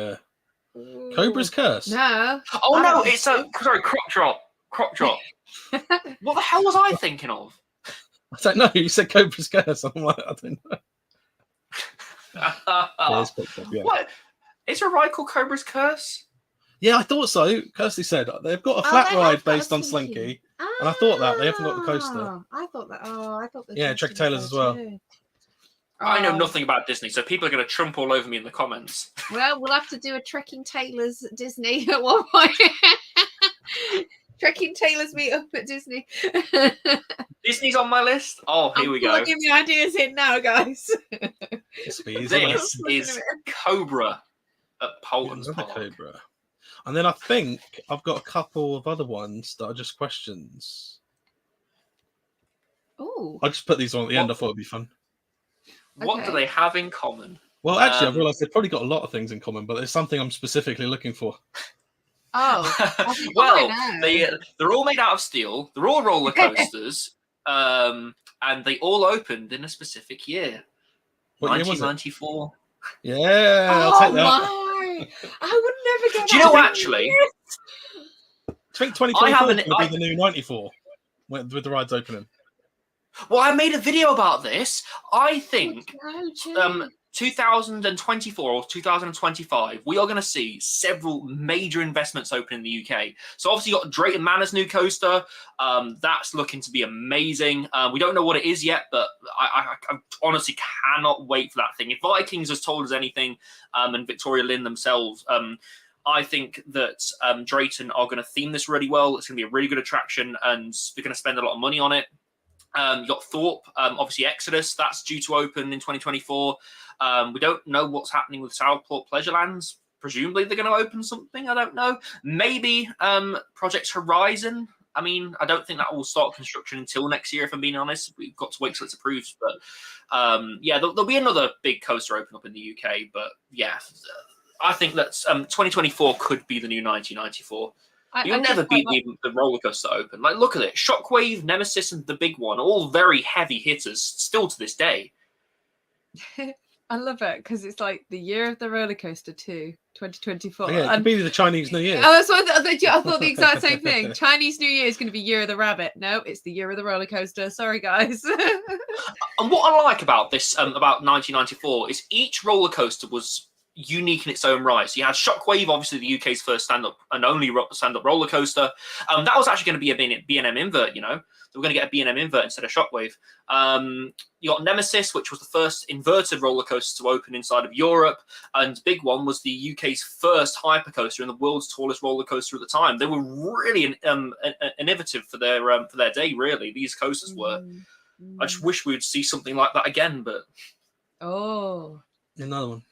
Ooh. Cobra's Curse. No. Oh no, Paris. it's a Crop Drop. Crop Drop. What the hell was I thinking of? I don't know. You said Cobra's Curse. I'm like, I don't know. Yeah, it's quite good, yeah. What? Is there a ride called Cobra's Curse? Yeah, I thought so. Kirsty said they've got a Oh, flat they ride have got a based on Slinky. Slinky. And I thought that, they haven't got the coaster. I thought that. Oh, I thought that. Yeah, Trek Taylor's as well. I know Oh. nothing about Disney, so people are going to trump all over me in the comments. Well, we'll have to do a Trekking Taylor's at Disney at one point. Trekking Taylor's meet up at Disney. Disney's on my list. Oh, here we go. I'm plugging my ideas in now, guys. This will be easy. This is Cobra at Polton's Another Park. Cobra. And then I think I've got a couple of other ones that are just questions. Oh, I just put these on at the end. I What? thought it'd be fun. What do Okay. they have in common? Well, actually, I've Um, realised they've probably got a lot of things in common, but there's something I'm specifically looking for. oh. I think Well, I know. they're all made out of steel. They're all roller coasters, and they all opened in a specific year, What year was it? 1994. Yeah, I'll Oh take that. my! I would never get. Do you know actually? I think 2024 I have is an- going to be the new 94 with the rides opening. Well, I made a video about this. I think Oh, 2024 or 2025, we are going to see several major investments open in the UK. So obviously you got Drayton Manor's new coaster. That's looking to be amazing. We don't know what it is yet, but I honestly cannot wait for that thing. If Vikings has told us anything, and Victoria Lynn themselves, I think that Drayton are going to theme this really well. It's going to be a really good attraction, and they're going to spend a lot of money on it. You got Thorpe, obviously Exodus, that's due to open in 2024. We don't know what's happening with Southport Pleasurelands. Presumably they're going to open something. I don't know. Maybe Project Horizon. I mean, I don't think that will start construction until next year, if I'm being honest. We've got to wait till it's approved. But yeah, there'll be another big coaster open up in the UK. But yeah, I think that 2024 could be the new 1994. You'll never beat the roller coaster open. Like, look at it. Shockwave, Nemesis, and the big one, all very heavy hitters still to this day. I love it because it's like the year of the roller coaster too, 2024. Oh, yeah, it could be the Chinese New Year. I thought the exact same thing. Chinese New Year is going to be year of the rabbit. No, it's the year of the roller coaster. Sorry, guys. And what I like about this, about 1994, is each roller coaster was unique in its own right. So you had Shockwave, obviously the UK's first stand-up and only stand-up roller coaster. That was actually going to be a B&M invert, you know. So we're going to get a B&M invert instead of Shockwave. You got Nemesis, which was the first inverted roller coaster to open inside of Europe. And big one was the UK's first hypercoaster and the world's tallest roller coaster at the time. They were really innovative for their day, really. These coasters were. I just wish we would see something like that again, but... Oh. Another one.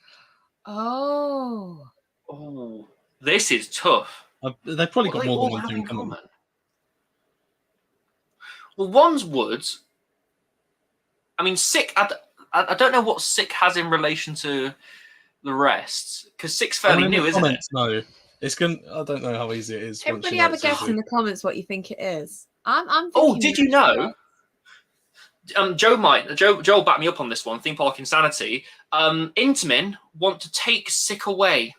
Oh. Oh. This is tough. They've probably got more than one thing coming. Well, one's Woods. I mean, Sick. I don't know what Sick has in relation to the rest, because Sick's fairly new, isn't it? No, it's going. I don't know how easy it is. Everybody have a guess in the comments what you think it is. I'm oh, did you know? Joe backed me up on this one. Theme Park Insanity. Intamin want to take Sick away.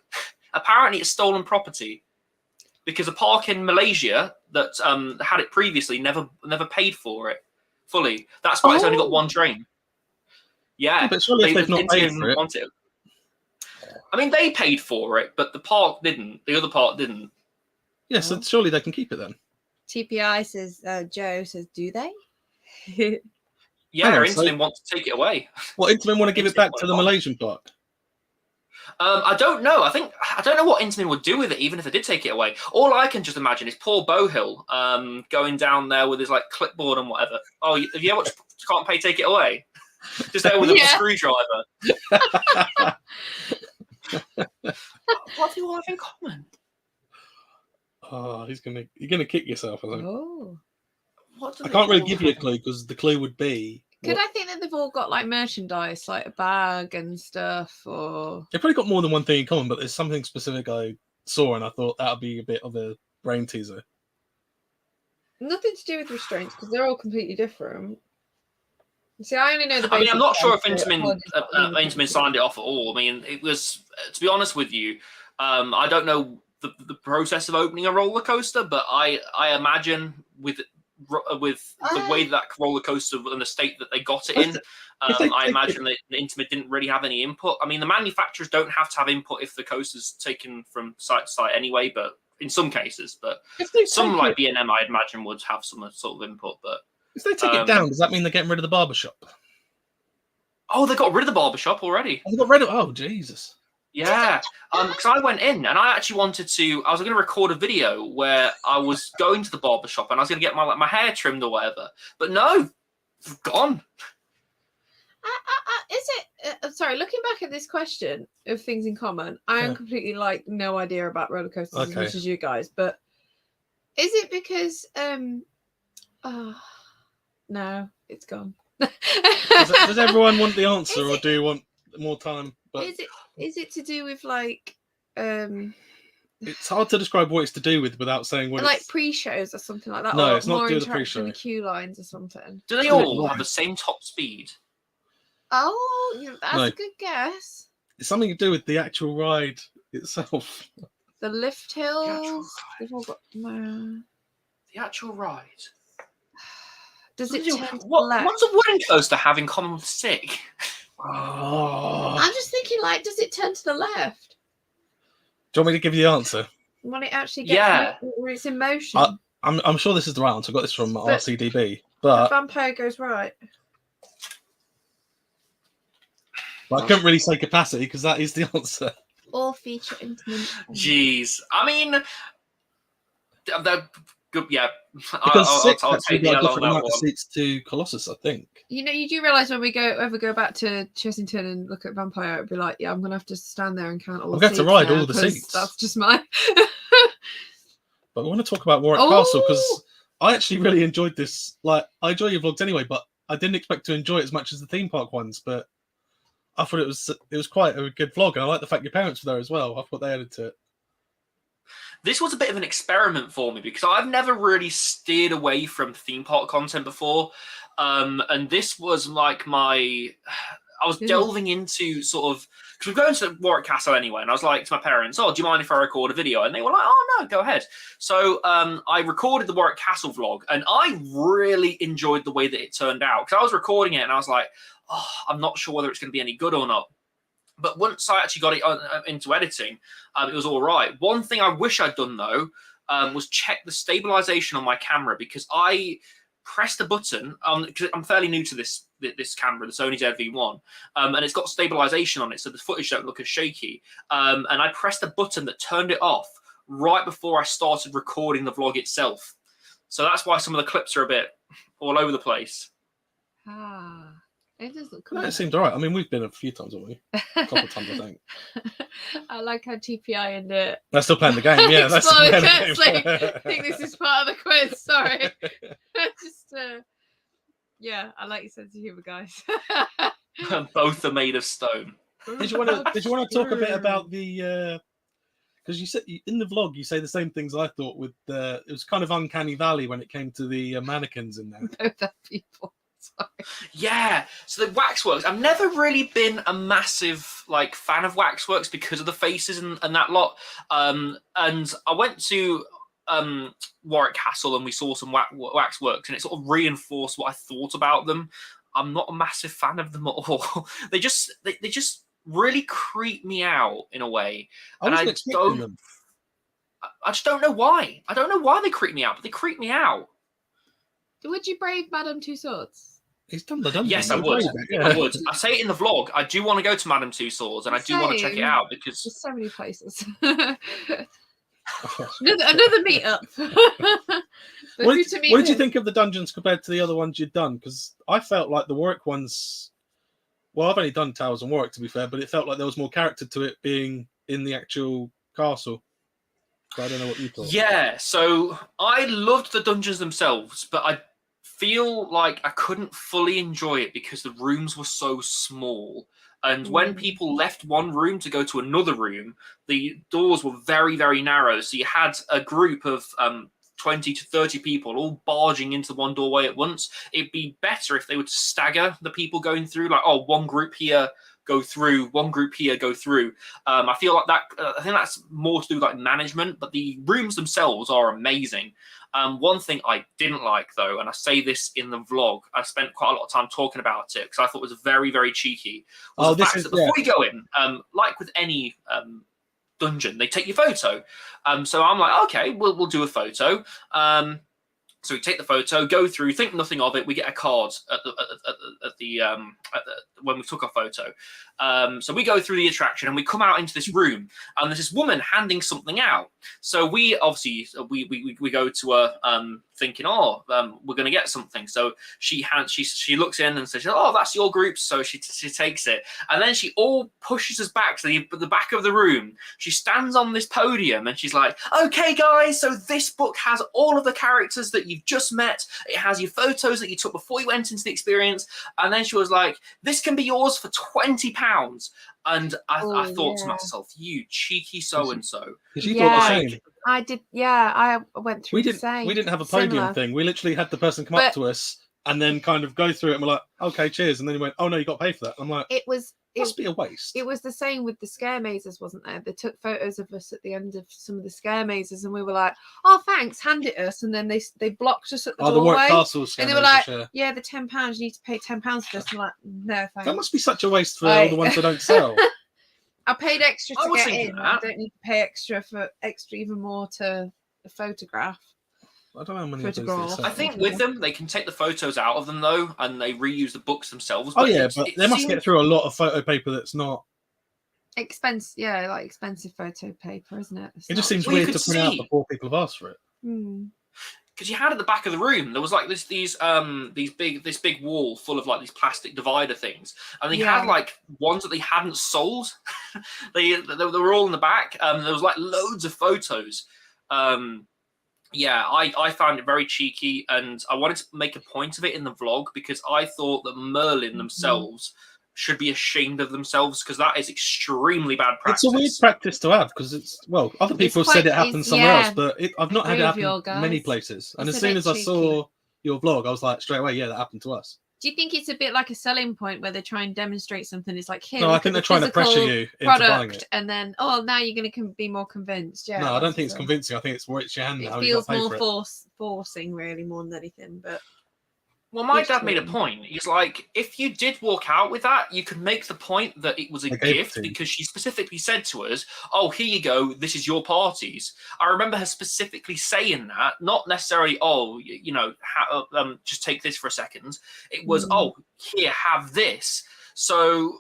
Apparently, it's stolen property. Because a park in Malaysia that had it previously never paid for it fully. That's why it's only got one train. Yeah, but surely they've not paid for it. I mean, they paid for it, but the park didn't. The other part didn't. Yeah, so surely they can keep it then. TPI says, Joe says, do they? Yeah, Intamin want to take it away. Well, Intamin want to give it back to the Malaysian park. I don't know. I don't know what Intamin would do with it, even if they did take it away. All I can just imagine is poor Bohill going down there with his like clipboard and whatever. Oh, have you ever watched Can't Pay, Take It Away? Just there with a screwdriver. What do you all have in common? Oh, you're gonna kick yourself, I think. Oh. I can't really give you a clue because the clue would be. Could I think that they've all got like merchandise, like a bag and stuff, or They've probably got more than one thing in common, but there's something specific I saw, and I thought that would be a bit of a brain teaser. nothing to do with restraints because they're all completely different. See, I only know the. I mean, I'm not sure if Intamin signed it off at all. I mean, it was, to be honest with you, I don't know the process of opening a roller coaster, but I imagine with the way that roller coaster and the state that they got it in, I imagine that Intamin didn't really have any input. I mean, the manufacturers don't have to have input if the coaster's taken from site to site anyway, but in some cases, but some like B&M, I imagine, would have some sort of input. But if they take it down, does that mean they're getting rid of the barbershop? Oh, they got rid of the barbershop already. They got rid of. Oh, Jesus. Yeah, because I went in and I actually I was going to record a video where I was going to the barbershop and I was going to get my hair trimmed or whatever. But no, gone. Is it? Sorry, looking back at this question of things in common, I am completely like no idea about roller coasters as much as you guys. But is it because? No, it's gone. Does everyone want the answer, or do you want more time? But is it to do with like it's hard to describe what it's to do with without saying what like it's... pre-shows or something like that? No, or it's not more to do with the interaction pre-show. with queue lines or something. Do they all have the same top speed? Oh, yeah, that's a good guess. It's something to do with the actual ride itself. The lift hills. They've all got the actual ride. Does it turn to the What, left? what's a wooden coaster have in common with stick? Oh. I'm just thinking, like, does it turn to the left Do you want me to give you the answer? when it actually gets Yeah. when it's in motion? I'm sure this is the right answer. I got this from But- RCDB, The but vampire goes right. I couldn't really say capacity because that is the answer. All feature intimate. Jeez. I mean, that good. Yeah, Because I'll 6 take actually the got a L on different that amount of one. seats to Colossus, I think. You know, you do realise when we ever go back to Chessington and look at Vampire, it'd be like, yeah, I'm gonna have to stand there and count all I'm the going to seats ride now, all the 'cause seats. That's just my. But we want to talk about Warwick Oh! Castle because I actually really enjoyed this. Like, I enjoy your vlogs anyway, but I didn't expect to enjoy it as much as the theme park ones. But I thought it was quite a good vlog, and I like the fact your parents were there as well. I thought they added to it. This was a bit of an experiment for me because I've never really steered away from theme park content before, and this was like I was delving into sort of because we're going to Warwick Castle anyway, and I was like to my parents, "Oh, do you mind if I record a video?" And they were like, "Oh no, go ahead." So I recorded the Warwick Castle vlog, and I really enjoyed the way that it turned out because I was recording it and I was like, "Oh, I'm not sure whether it's going to be any good or not." But once I actually got it into editing, it was all right. One thing I wish I'd done though was check the stabilization on my camera because I pressed a button. Because I'm fairly new to this camera, the Sony ZV-1, and it's got stabilization on it, so the footage don't look as shaky. And I pressed a button that turned it off right before I started recording the vlog itself. So that's why some of the clips are a bit all over the place. Ah, it does look No, cool. it seemed all right. I mean, we've been a few times, haven't we? A couple of times, I think. I like how TPI and They're still playing the game. Yeah, that's Explode still Curtsy. playing the game. I think this is part of the quiz. Sorry, just yeah, I like your sense of humor, guys. Both are made of stone. Did you want to talk a bit about the? Because you said in the vlog you say the same things I thought with it was kind of uncanny valley when it came to the mannequins in there. Both are people. Sorry. Yeah, so the waxworks. I've never really been a massive fan of waxworks because of the faces and that lot. And I went to Warwick Castle and we saw some waxworks, and it sort of reinforced what I thought about them. I'm not a massive fan of them at all. they just really creep me out in a way, I wasn't expecting them. I just don't know why. I don't know why they creep me out, but they creep me out. Would you brave Madame Two Swords? He's done the dungeon. Yes, I would. I would. I say it in the vlog. I do want to go to Madame Two Swords, and I do want to check it out because there's so many places. another meetup. What did you think of the dungeons compared to the other ones you'd done? Because I felt like the Warwick ones. Well, I've only done Towers and Warwick, to be fair, but it felt like there was more character to it being in the actual castle. So I don't know what you thought. Yeah, so I loved the dungeons themselves, but I feel like I couldn't fully enjoy it because the rooms were so small. And when people left one room to go to another room, the doors were very, very narrow. So you had a group of 20 to 30 people all barging into one doorway at once. It'd be better if they would stagger the people going through, like, oh, one group here, go through, one group here, go through. I feel like that, I think that's more to do with like management, but the rooms themselves are amazing. One thing I didn't like though, and I say this in the vlog, I spent quite a lot of time talking about it because I thought it was very, very cheeky, was the fact that before you go in, like with any dungeon, they take your photo. So I'm like, okay, we'll do a photo. So we take the photo, go through, think nothing of it. We get a card when we took our photo. So we go through the attraction and we come out into this room, and there's this woman handing something out. So we obviously we go to her thinking, oh, we're going to get something. So she looks in and says, oh, that's your group. So she takes it, and then she all pushes us back to the back of the room. She stands on this podium and she's like, okay, guys, so this book has all of the characters that you've just met. It has your photos that you took before you went into the experience. And then she was like, this can be yours for £20. And I thought to myself, you cheeky so-and-so. Because you thought the same. I did, yeah, I went through the same. We didn't have a podium thing. We literally had the person come up to us and then kind of go through it and we're like, okay, cheers. And then he went, oh no, you got to pay for that. I'm like, it was must be a waste. It was the same with the scare mazes, wasn't there? They took photos of us at the end of some of the scare mazes, and we were like, "Oh, thanks, hand it us." And then they blocked us at the doorway. The Warwick Castle scare and they were mazes, like, "Yeah, the £10. You need to pay £10 for this." I'm like, "No, thanks." That must be such a waste for all the ones that don't sell. I paid extra I to was get thinking in. that. I don't need to pay extra even more to photograph. I don't know how many of those Photograph. they sell. I think with them, they can take the photos out of them though, and they reuse the books themselves. Oh yeah, it they must seems- get through a lot of photo paper that's not. Expensive photo paper, isn't it? It just seems Well, you weird to could print out see. before people have asked for it. because you had at the back of the room there was like this big wall full of like these plastic divider things, and they had like ones that they hadn't sold. they were all in the back. There was like loads of photos. I found it very cheeky, and I wanted to make a point of it in the vlog because I thought that Merlin themselves should be ashamed of themselves, because that is extremely bad practice. It's a weird practice to have because other people have said it happens somewhere else, but I've not had it happen many places. And as soon as I saw your vlog, I was like straight away, yeah, that happened to us. Do you think it's a bit like a selling point where they try and demonstrate something? It's like, here, no, I think they're trying to pressure you into buying it, and then now you're going to be more convinced. Yeah. No, I don't think it's convincing. I think it's your hand. It feels more forcing, really, more than anything. But well, my dad made a point. He's like, if you did walk out with that, you could make the point that it was a gift, because she specifically said to us, "Oh, here you go. This is your parties." I remember her specifically saying that, not necessarily, "Oh, just take this for a second." It was, "Oh, here, have this." So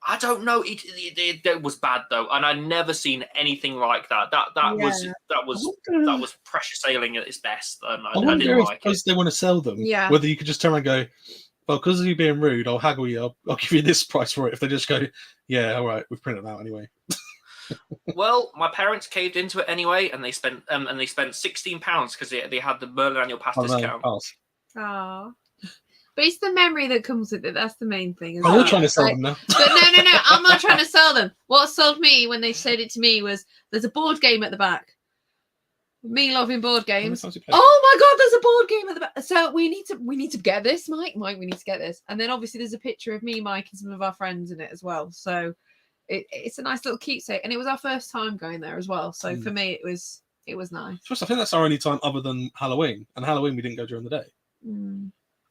I don't know. It was bad though, and I'd never seen anything like that. That was pressure sailing at its best, and I didn't like it. They want to sell them. Yeah. Whether you could just turn around and go, "Well, because of you being rude, I'll haggle you. I'll give you this price for it." If they just go, "Yeah, all right, we've printed it out anyway." Well, my parents caved into it anyway, and they spent £16 because they had the Merlin annual pass discount. Oh. But it's the memory that comes with it. That's the main thing. I'm trying to sell them now. But no. I'm not trying to sell them. What sold me when they said it to me was, there's a board game at the back. Me loving board games. Oh my God, there's a board game at the back. So we need to get this, Mike. We need to get this. And then obviously there's a picture of me, Mike, and some of our friends in it as well. So it's a nice little keepsake. And it was our first time going there as well. So for me, it was nice. First, I think that's our only time other than Halloween. And Halloween we didn't go during the day.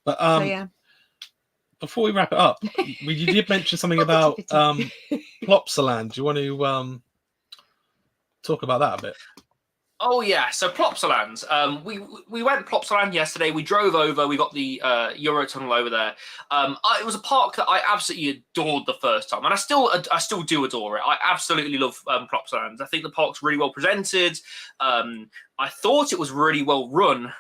But before we wrap it up, you did mention something about Plopsaland. Do you want to talk about that a bit? Oh yeah, so Plopsaland. We went Plopsaland yesterday. We drove over. We got the Eurotunnel over there. It was a park that I absolutely adored the first time, and I still do adore it. I absolutely love Plopsaland. I think the park's really well presented. I thought it was really well run.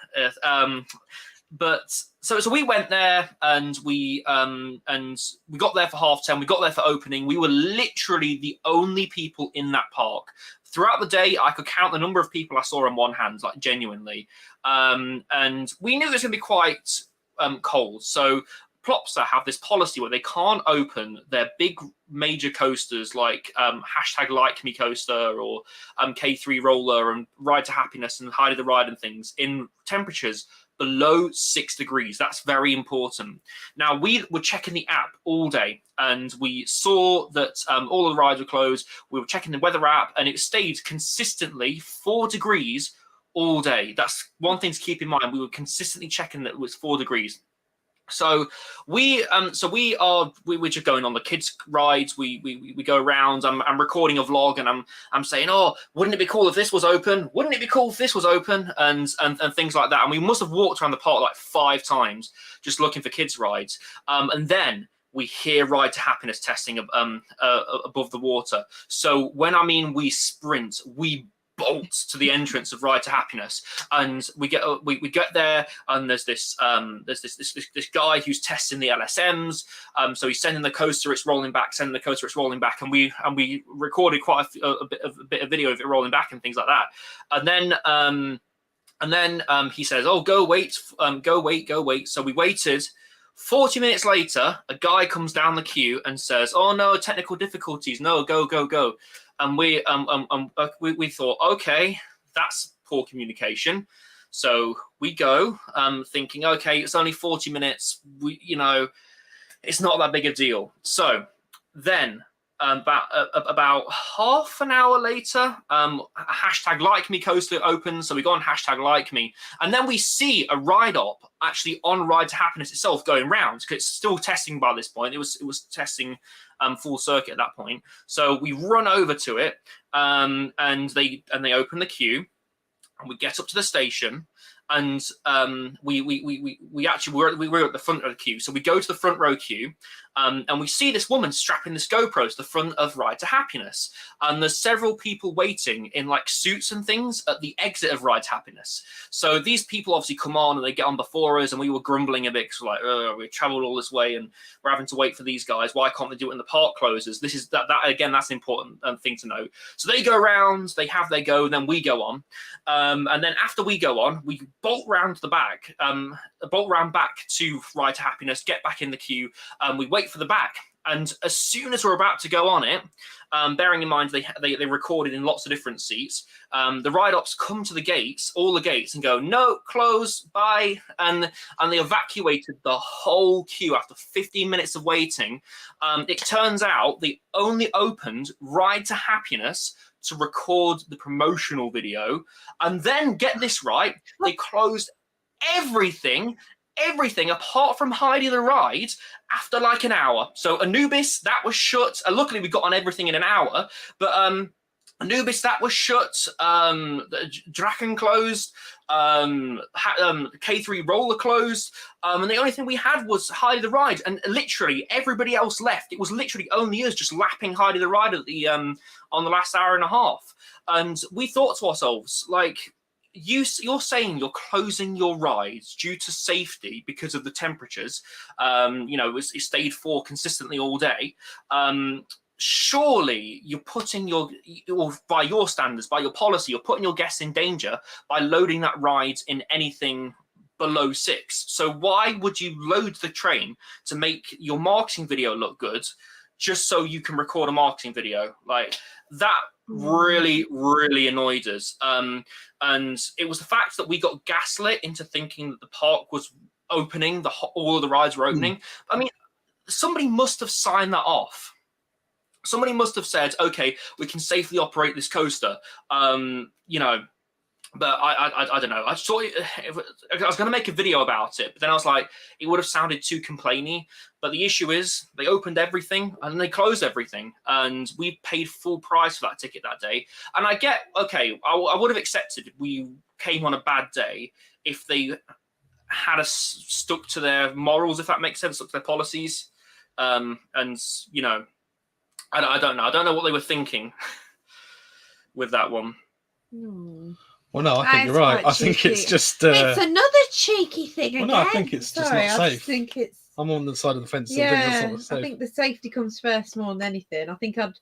But so we went there, and we got there for 10:30. We got there for opening. We were literally the only people in that park. Throughout the day, I could count the number of people I saw on one hand, like genuinely. And we knew it was going to be quite cold. So Plopsa have this policy where they can't open their big major coasters like hashtag Like Me Coaster or K3 Roller and Ride to Happiness and Heidi the Ride and things in temperatures below 6 degrees. That's very important. Now, we were checking the app all day, and we saw that all the rides were closed. We were checking the weather app, and it stayed consistently 4 degrees all day. That's one thing to keep in mind. We were consistently checking that it was 4 degrees. So we're just going on the kids' rides. We go around. I'm recording a vlog, and I'm saying, "Oh, wouldn't it be cool if this was open? Wouldn't it be cool if this was open?" And things like that. And we must have walked around the park like 5 times just looking for kids' rides. And then we hear Ride to Happiness testing above the water. So when I mean we sprint, we bolt to the entrance of Ride to Happiness, and we get there, and there's this guy who's testing the LSMs. So he's sending the coaster, it's rolling back, sending the coaster, it's rolling back, and we recorded quite a bit of video of it rolling back and things like that. And then he says, "Oh, go wait." So we waited. 40 minutes later, a guy comes down the queue and says, "Oh no, technical difficulties. No, go." And we thought, okay, that's poor communication. So we go, thinking, okay, it's only 40 minutes. It's not that big a deal. So then about half an hour later, hashtag like me coaster opens. So we go on hashtag like me, and then we see a ride op actually on Ride to Happiness itself going round, because it's still testing by this point. It was testing full circuit at that point. So we run over to it, and they open the queue, and we get up to the station. And we were at the front of the queue, so we go to the front row queue, and we see this woman strapping this GoPro to the front of Ride to Happiness, and there's several people waiting in like suits and things at the exit of Ride to Happiness. So these people obviously come on and they get on before us, and we were grumbling a bit because we're like, we travelled all this way and we're having to wait for these guys. Why can't they do it when the park closes? This is that again. That's an important thing to know. So they go around, they have their go, and then we go on, and then after we go on, we bolt round to the back, bolt round back to Ride to Happiness, get back in the queue, we wait for the back, and as soon as we're about to go on it, bearing in mind they recorded in lots of different seats, the ride ops come to the gates, all the gates, and go, no, close, bye, and they evacuated the whole queue after 15 minutes of waiting. It turns out they only opened Ride to Happiness to record the promotional video, and then get this right, they closed everything apart from Heidi the Ride after like an hour. So Anubis, that was shut. Luckily we got on everything in an hour, but Anubis, that was shut. Draken closed. K3 Roller closed. And the only thing we had was Heidi the Ride, and literally everybody else left. It was literally only us just lapping Heidi the Ride at the on the last hour and a half. And we thought to ourselves, like, you're saying you're closing your rides due to safety because of the temperatures. It stayed for consistently all day. Surely you're putting by your standards, by your policy, you're putting your guests in danger by loading that ride in anything below 6. So why would you load the train to make your marketing video look good just so you can record a marketing video? Like, that really, really annoyed us. And it was the fact that we got gaslit into thinking that the park was opening, all of the rides were opening. I mean, somebody must have signed that off. Somebody must have said, okay, we can safely operate this coaster. But I don't know. I thought I was going to make a video about it, but then I was like, it would have sounded too complainy. But the issue is they opened everything and they closed everything, and we paid full price for that ticket that day. And I get, okay, I would have accepted if we came on a bad day if they had us stuck to their morals, if that makes sense, stuck to their policies. And you know, I don't know. I don't know what they were thinking with that one. Well, no, I think you're right. I think it's just... it's another cheeky thing again. Well, no, I think it's just not safe. I think it's... I'm on the side of the fence. Yeah, I think the safety comes first more than anything. I think I'd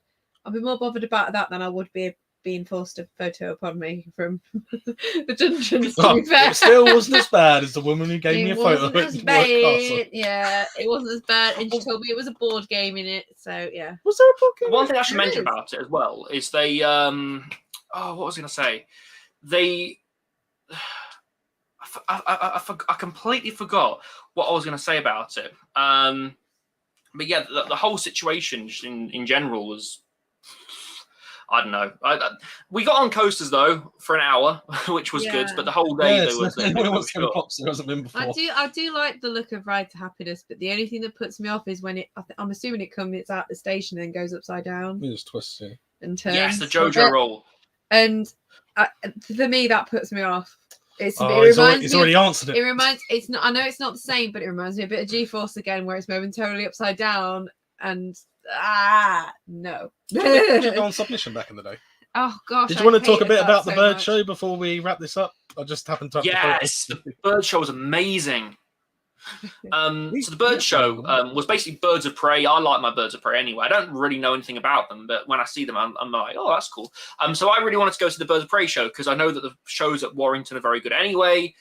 be more bothered about that than I would be being forced a photo upon me from the dungeons. It still wasn't as bad as the woman who gave me a photo. Yeah, it wasn't as bad, and she told me it was a board game in it. So yeah, was there a board game? One thing I should mention about it as well is they what was I going to say? I completely forgot what I was going to say about it. But yeah, the whole situation in general was, I don't know. We got on coasters though for an hour, which was good. But the whole day there was. I do like the look of Ride to Happiness, but the only thing that puts me off is when I'm assuming it's out the station and goes upside down. It just twists you. And turns. Yes, the JoJo roll. And for me, that puts me off. It's already answered it. It reminds. It's not. I know it's not the same, but it reminds me a bit of G-Force again, where it's momentarily upside down and no. Did you go on submission back in the day? Oh gosh. Did you want to talk a bit about the bird show before we wrap this up? I just happened to. Yes, the bird show was amazing. So the bird show was basically birds of prey. I like my birds of prey anyway. I don't really know anything about them, but when I see them, I'm like, oh, that's cool. So I really wanted to go to the birds of prey show because I know that the shows at Warrington are very good anyway.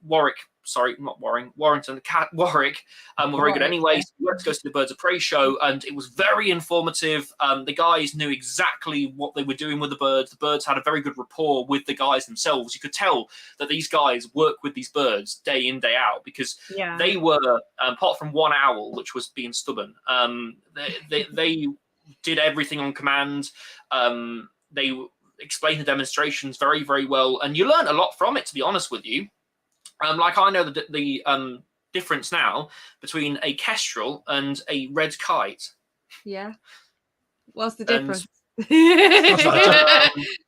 Warwick, sorry, not Warrington, Warwick, were very good anyway. So we went to go to the Birds of Prey show, and it was very informative. The guys knew exactly what they were doing with the birds. The birds had a very good rapport with the guys themselves. You could tell that these guys work with these birds day in, day out, because they were, apart from one owl, which was being stubborn, they did everything on command. They explained the demonstrations very, very well, and you learn a lot from it, to be honest with you. Like, I know the difference now between a kestrel and a red kite. Yeah. What's the difference?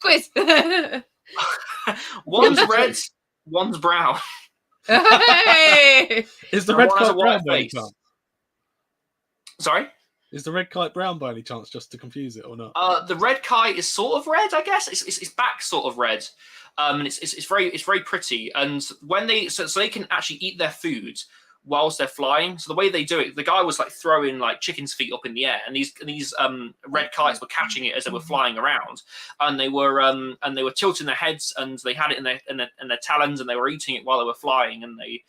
Quiz. One's red, one's brown. Hey! Is the And red one has kite a white brown by any face. chance? Sorry? Is the red kite brown by any chance, just to confuse it or not? The red kite is sort of red, I guess. It's back sort of red. And it's very pretty. And when they so they can actually eat their food whilst they're flying. So the way they do it, the guy was like throwing like chicken's feet up in the air, and these red kites were catching it as they were flying around, and they were tilting their heads, and they had it in their talons, and they were eating it while they were flying, and they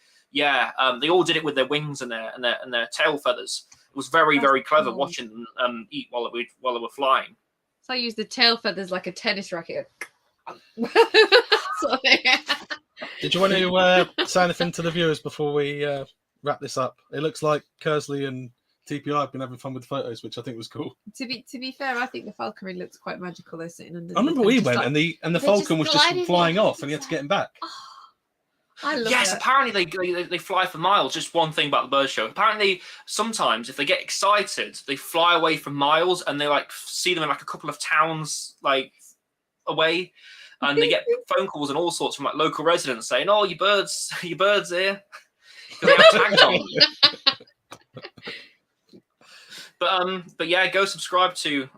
all did it with their wings and their tail feathers. It was very, very clever watching them eat while they were flying. So I use the tail feathers like a tennis racket. Sort of thing. Did you want to say anything to the viewers before we wrap this up? It looks like Kersley and TPI have been having fun with the photos, which I think was cool. To be fair, I think the falconry looks quite magical. They're sitting under. I remember we went, and the falcon was just flying off, and you had to get him back. Oh, I love yes, it. apparently they fly for miles. Just one thing about the bird show. Apparently, sometimes if they get excited, they fly away for miles, and they like see them in like a couple of towns like away, and they get phone calls and all sorts from like local residents saying, "Oh, your birds here," because they have tags on them. But yeah, go subscribe to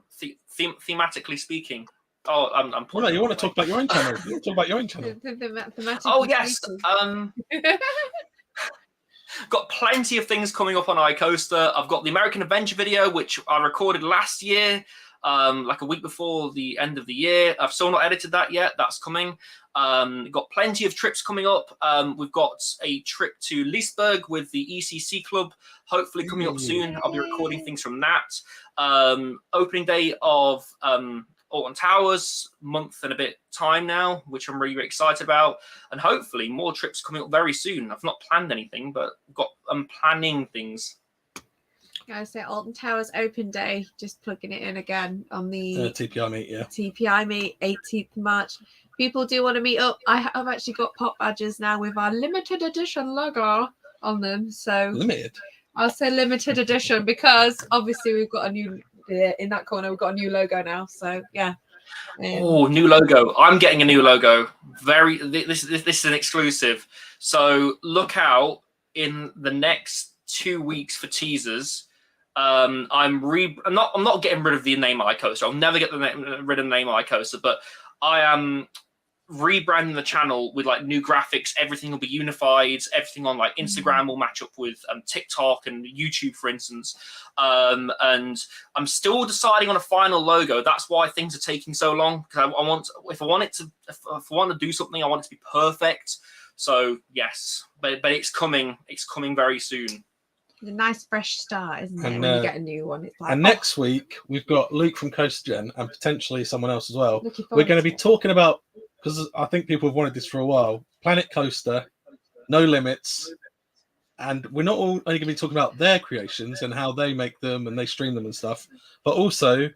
Themeatically Speaking. Oh, I'm Well, no, you want to talk about your own channel? You want to talk about your own channel? Oh yes. Got plenty of things coming up on iCoaster. I've got the American Adventure video, which I recorded last year, like a week before the end of the year. I've still not edited that yet. That's coming. Got plenty of trips coming up. We've got a trip to Leesburg with the ECC Club, hopefully coming up soon. I'll be recording things from that. Opening day of Alton Towers, month and a bit time now, which I'm really, really excited about, and hopefully more trips coming up very soon. I've not planned anything, but I'm planning things. I say Alton Towers open day, just plugging it in again on the TPI meet, yeah. TPI meet, 18th March. People do want to meet up. I've actually got pop badges now with our limited edition logo on them. So Limited. I'll say limited edition because obviously we've got a new in that corner. We've got a new logo now. So yeah. Oh, new logo! I'm getting a new logo. This is an exclusive. So look out in the next 2 weeks for teasers. I'm not getting rid of the name iCoaster. I'll never get rid of the name iCoaster, but I am rebranding the channel with like new graphics. Everything will be unified. Everything on like Instagram will match up with TikTok and YouTube, for instance. And I'm still deciding on a final logo. That's why things are taking so long, because if I want to do something, I want it to be perfect. So yes, but it's coming. It's coming very soon. A nice fresh start, isn't it? And, when you get a new one, it's like. And next week we've got Luke from Coast Gen and potentially someone else as well. We're going to be talking about, because I think people have wanted this for a while, Planet Coaster, No Limits, and we're not only going to be talking about their creations and how they make them and they stream them and stuff, but also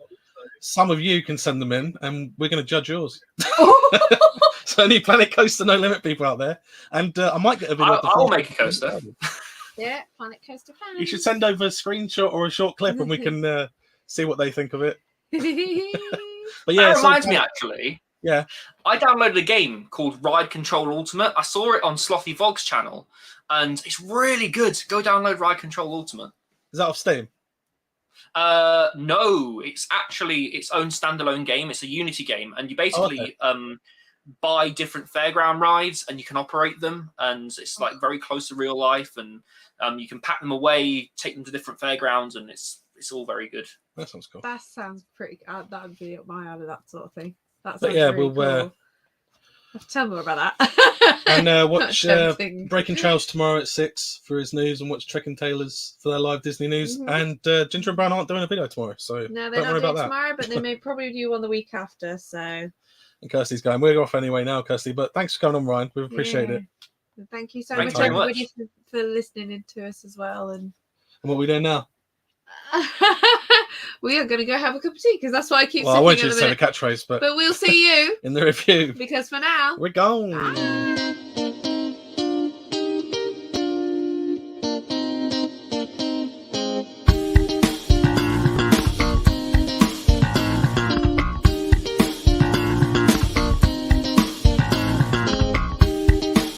some of you can send them in and we're going to judge yours. So any Planet Coaster, No Limit people out there, and I might get a video. I'll make a coaster. Yeah, Planet Coaster fan. You should send over a screenshot or a short clip and we can see what they think of it. But yeah, that reminds me, actually. Yeah. I downloaded a game called Ride Control Ultimate. I saw it on Slothy Vog's channel, and it's really good. Go download Ride Control Ultimate. Is that off Steam? No, it's actually its own standalone game. It's a Unity game, and you basically buy different fairground rides and you can operate them, and it's like very close to real life, and you can pack them away, take them to different fairgrounds, and it's all very good. That sounds cool. That sounds pretty. That would be up my alley, that sort of thing. That sounds but yeah, really we'll cool. Tell me more about that. And watch Tempting. Breaking Trails tomorrow at 6 for his news, and watch Trek and Taylor's for their live Disney news. And Ginger and Brown aren't doing a video tomorrow, so No, don't they're worry not about doing that. tomorrow, but they may probably do one the week after. So. And Kirsty's going. We're off anyway now, Kirsty. But thanks for coming on, Ryan. We appreciate it. Thank you so Thanks much, very everybody, much. for listening in to us as well. And And what are we doing now? we are going to go have a cup of tea because that's what I keep Well, I saying want at you the to say the minute. catchphrase, but But we'll see you in the review, because for now, we're gone. bye.